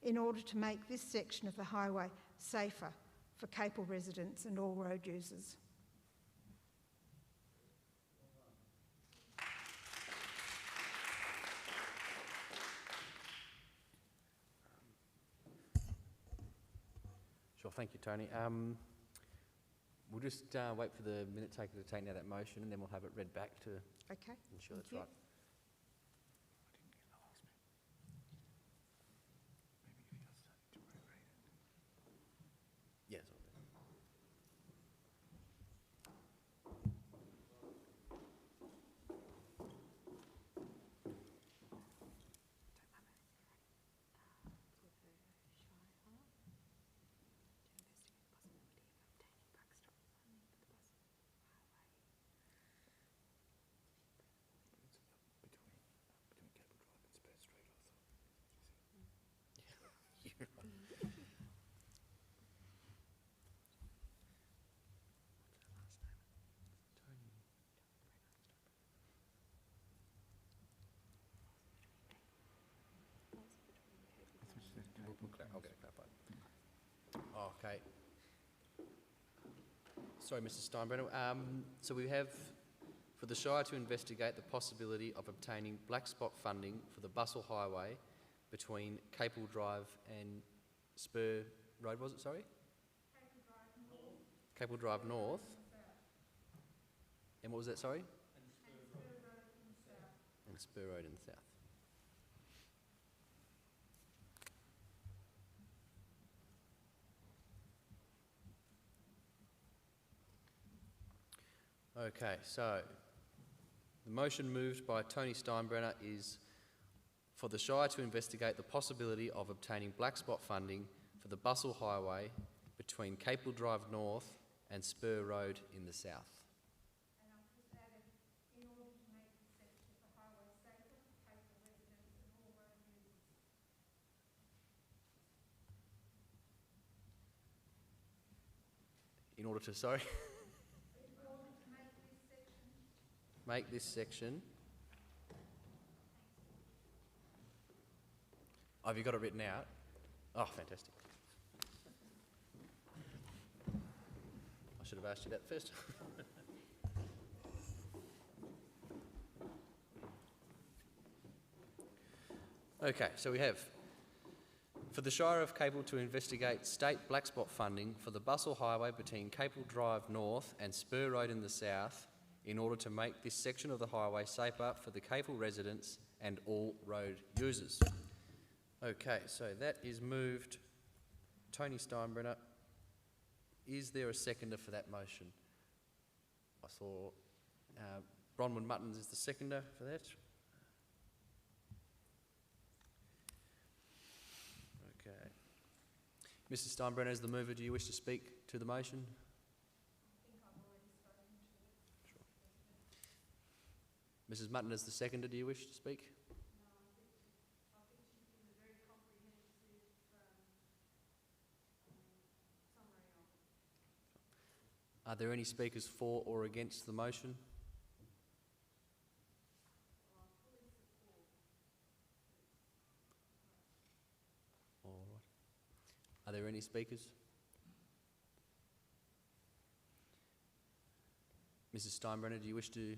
in order to make this section of the highway safer for Capel residents and all road users. Sure, thank you, Tony. We'll just wait for the minute taker to take now that motion, and then we'll have it read back to ensure that's right. Yes. I'll get it clarified. Okay. Sorry, Mr. Steinbrenner. So we have for the Shire to investigate the possibility of obtaining black spot funding for the Bustle Highway between Capel Drive and Spur Road, was it, sorry? Capel Drive North. And what was that, sorry? And Spur Road in the south. Okay, so the motion moved by Tony Steinbrenner is for the Shire to investigate the possibility of obtaining black spot funding for the Bustle Highway between Capel Drive North and Spur Road in the south. And I've just added, in order to make the section of the highway safer for Capel residents and all road users. In order to, sorry? In order to make this section. Make this section. Oh, have you got it written out? Oh, fantastic. I should have asked you that first. Okay, so we have for the Shire of Capel to investigate state black spot funding for the Bustle Highway between Capel Drive North and Spur Road in the south in order to make this section of the highway safer for the Capel residents and all road users. Okay, so that is moved. Tony Steinbrenner. Is there a seconder for that motion? I saw Bronwyn Muttons is the seconder for that. Okay. Mrs. Steinbrenner, as the mover, do you wish to speak to the motion? I think I've already spoken to it. Sure. Mrs. Mutton, as the seconder, do you wish to speak? No, I think she's given a very comprehensive summary of it. Are there any speakers for or against the motion? All right. Are there any speakers? Mrs. Steinbrenner, do you wish to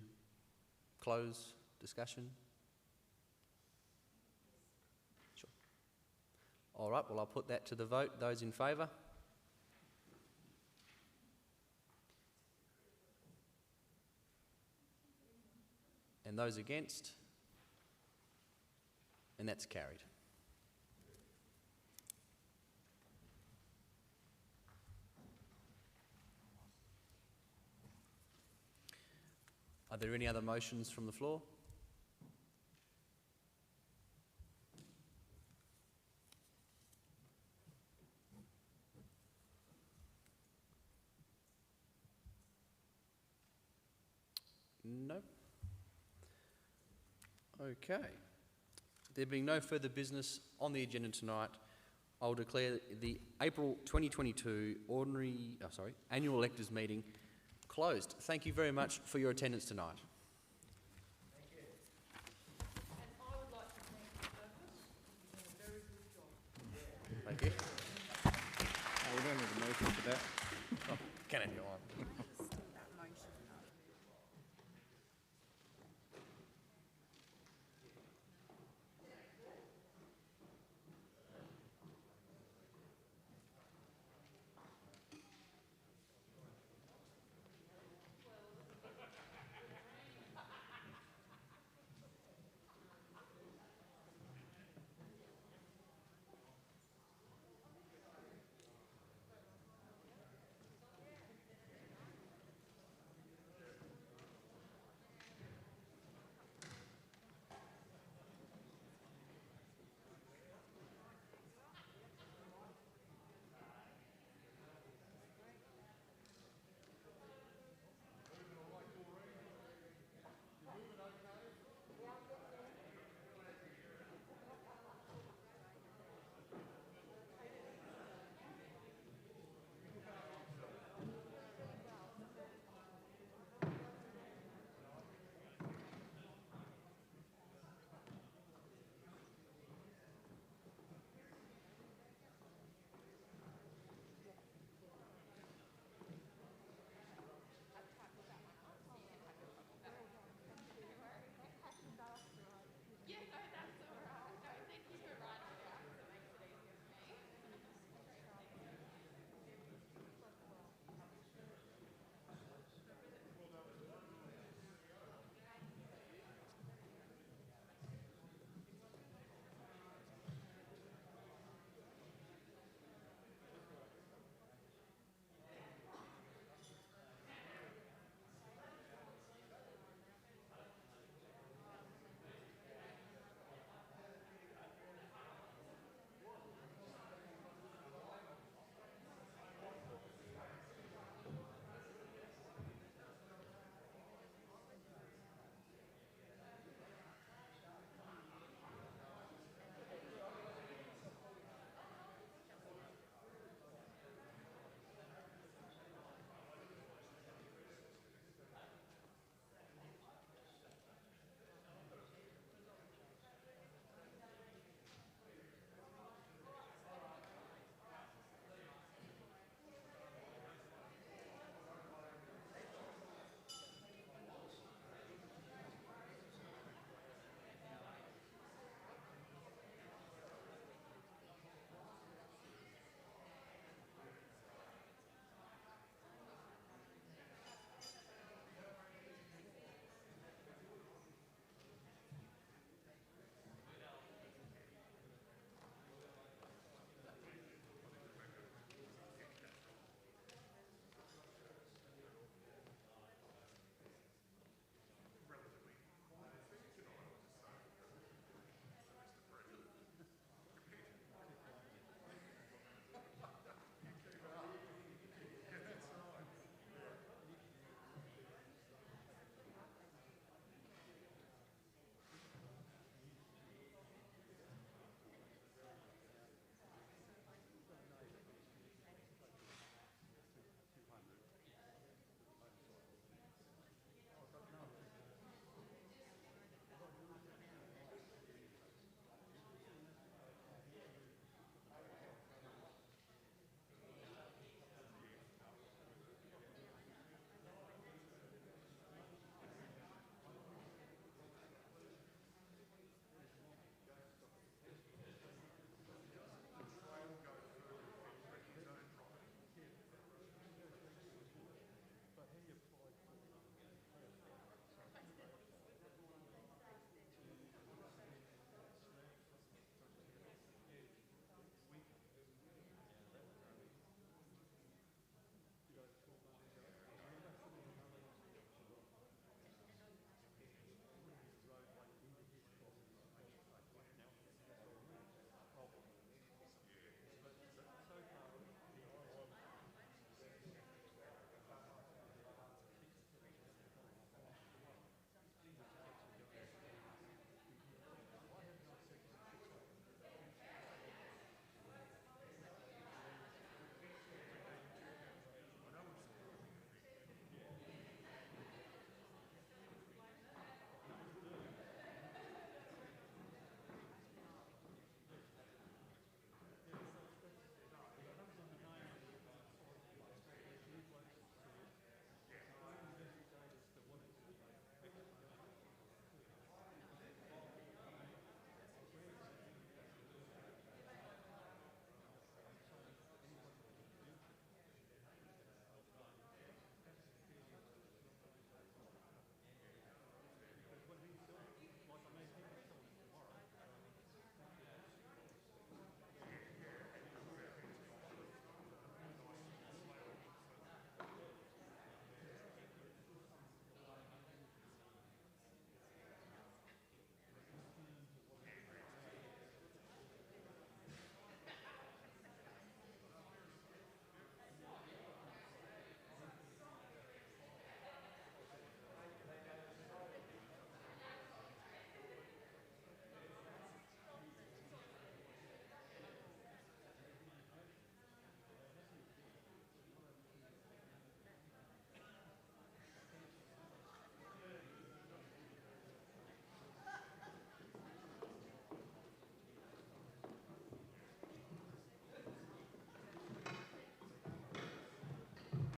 close discussion? Sure. All right, well, I'll put that to the vote. Those in favour? And those against? And that's carried. Are there any other motions from the floor? No. Okay. There being no further business on the agenda tonight, I'll declare the April 2022 annual electors meeting closed. Thank you very much for your attendance tonight. Thank you. And I would like to thank you, Douglas. You've done a very good job. Thank you. We don't need a motion for that. Can it go on?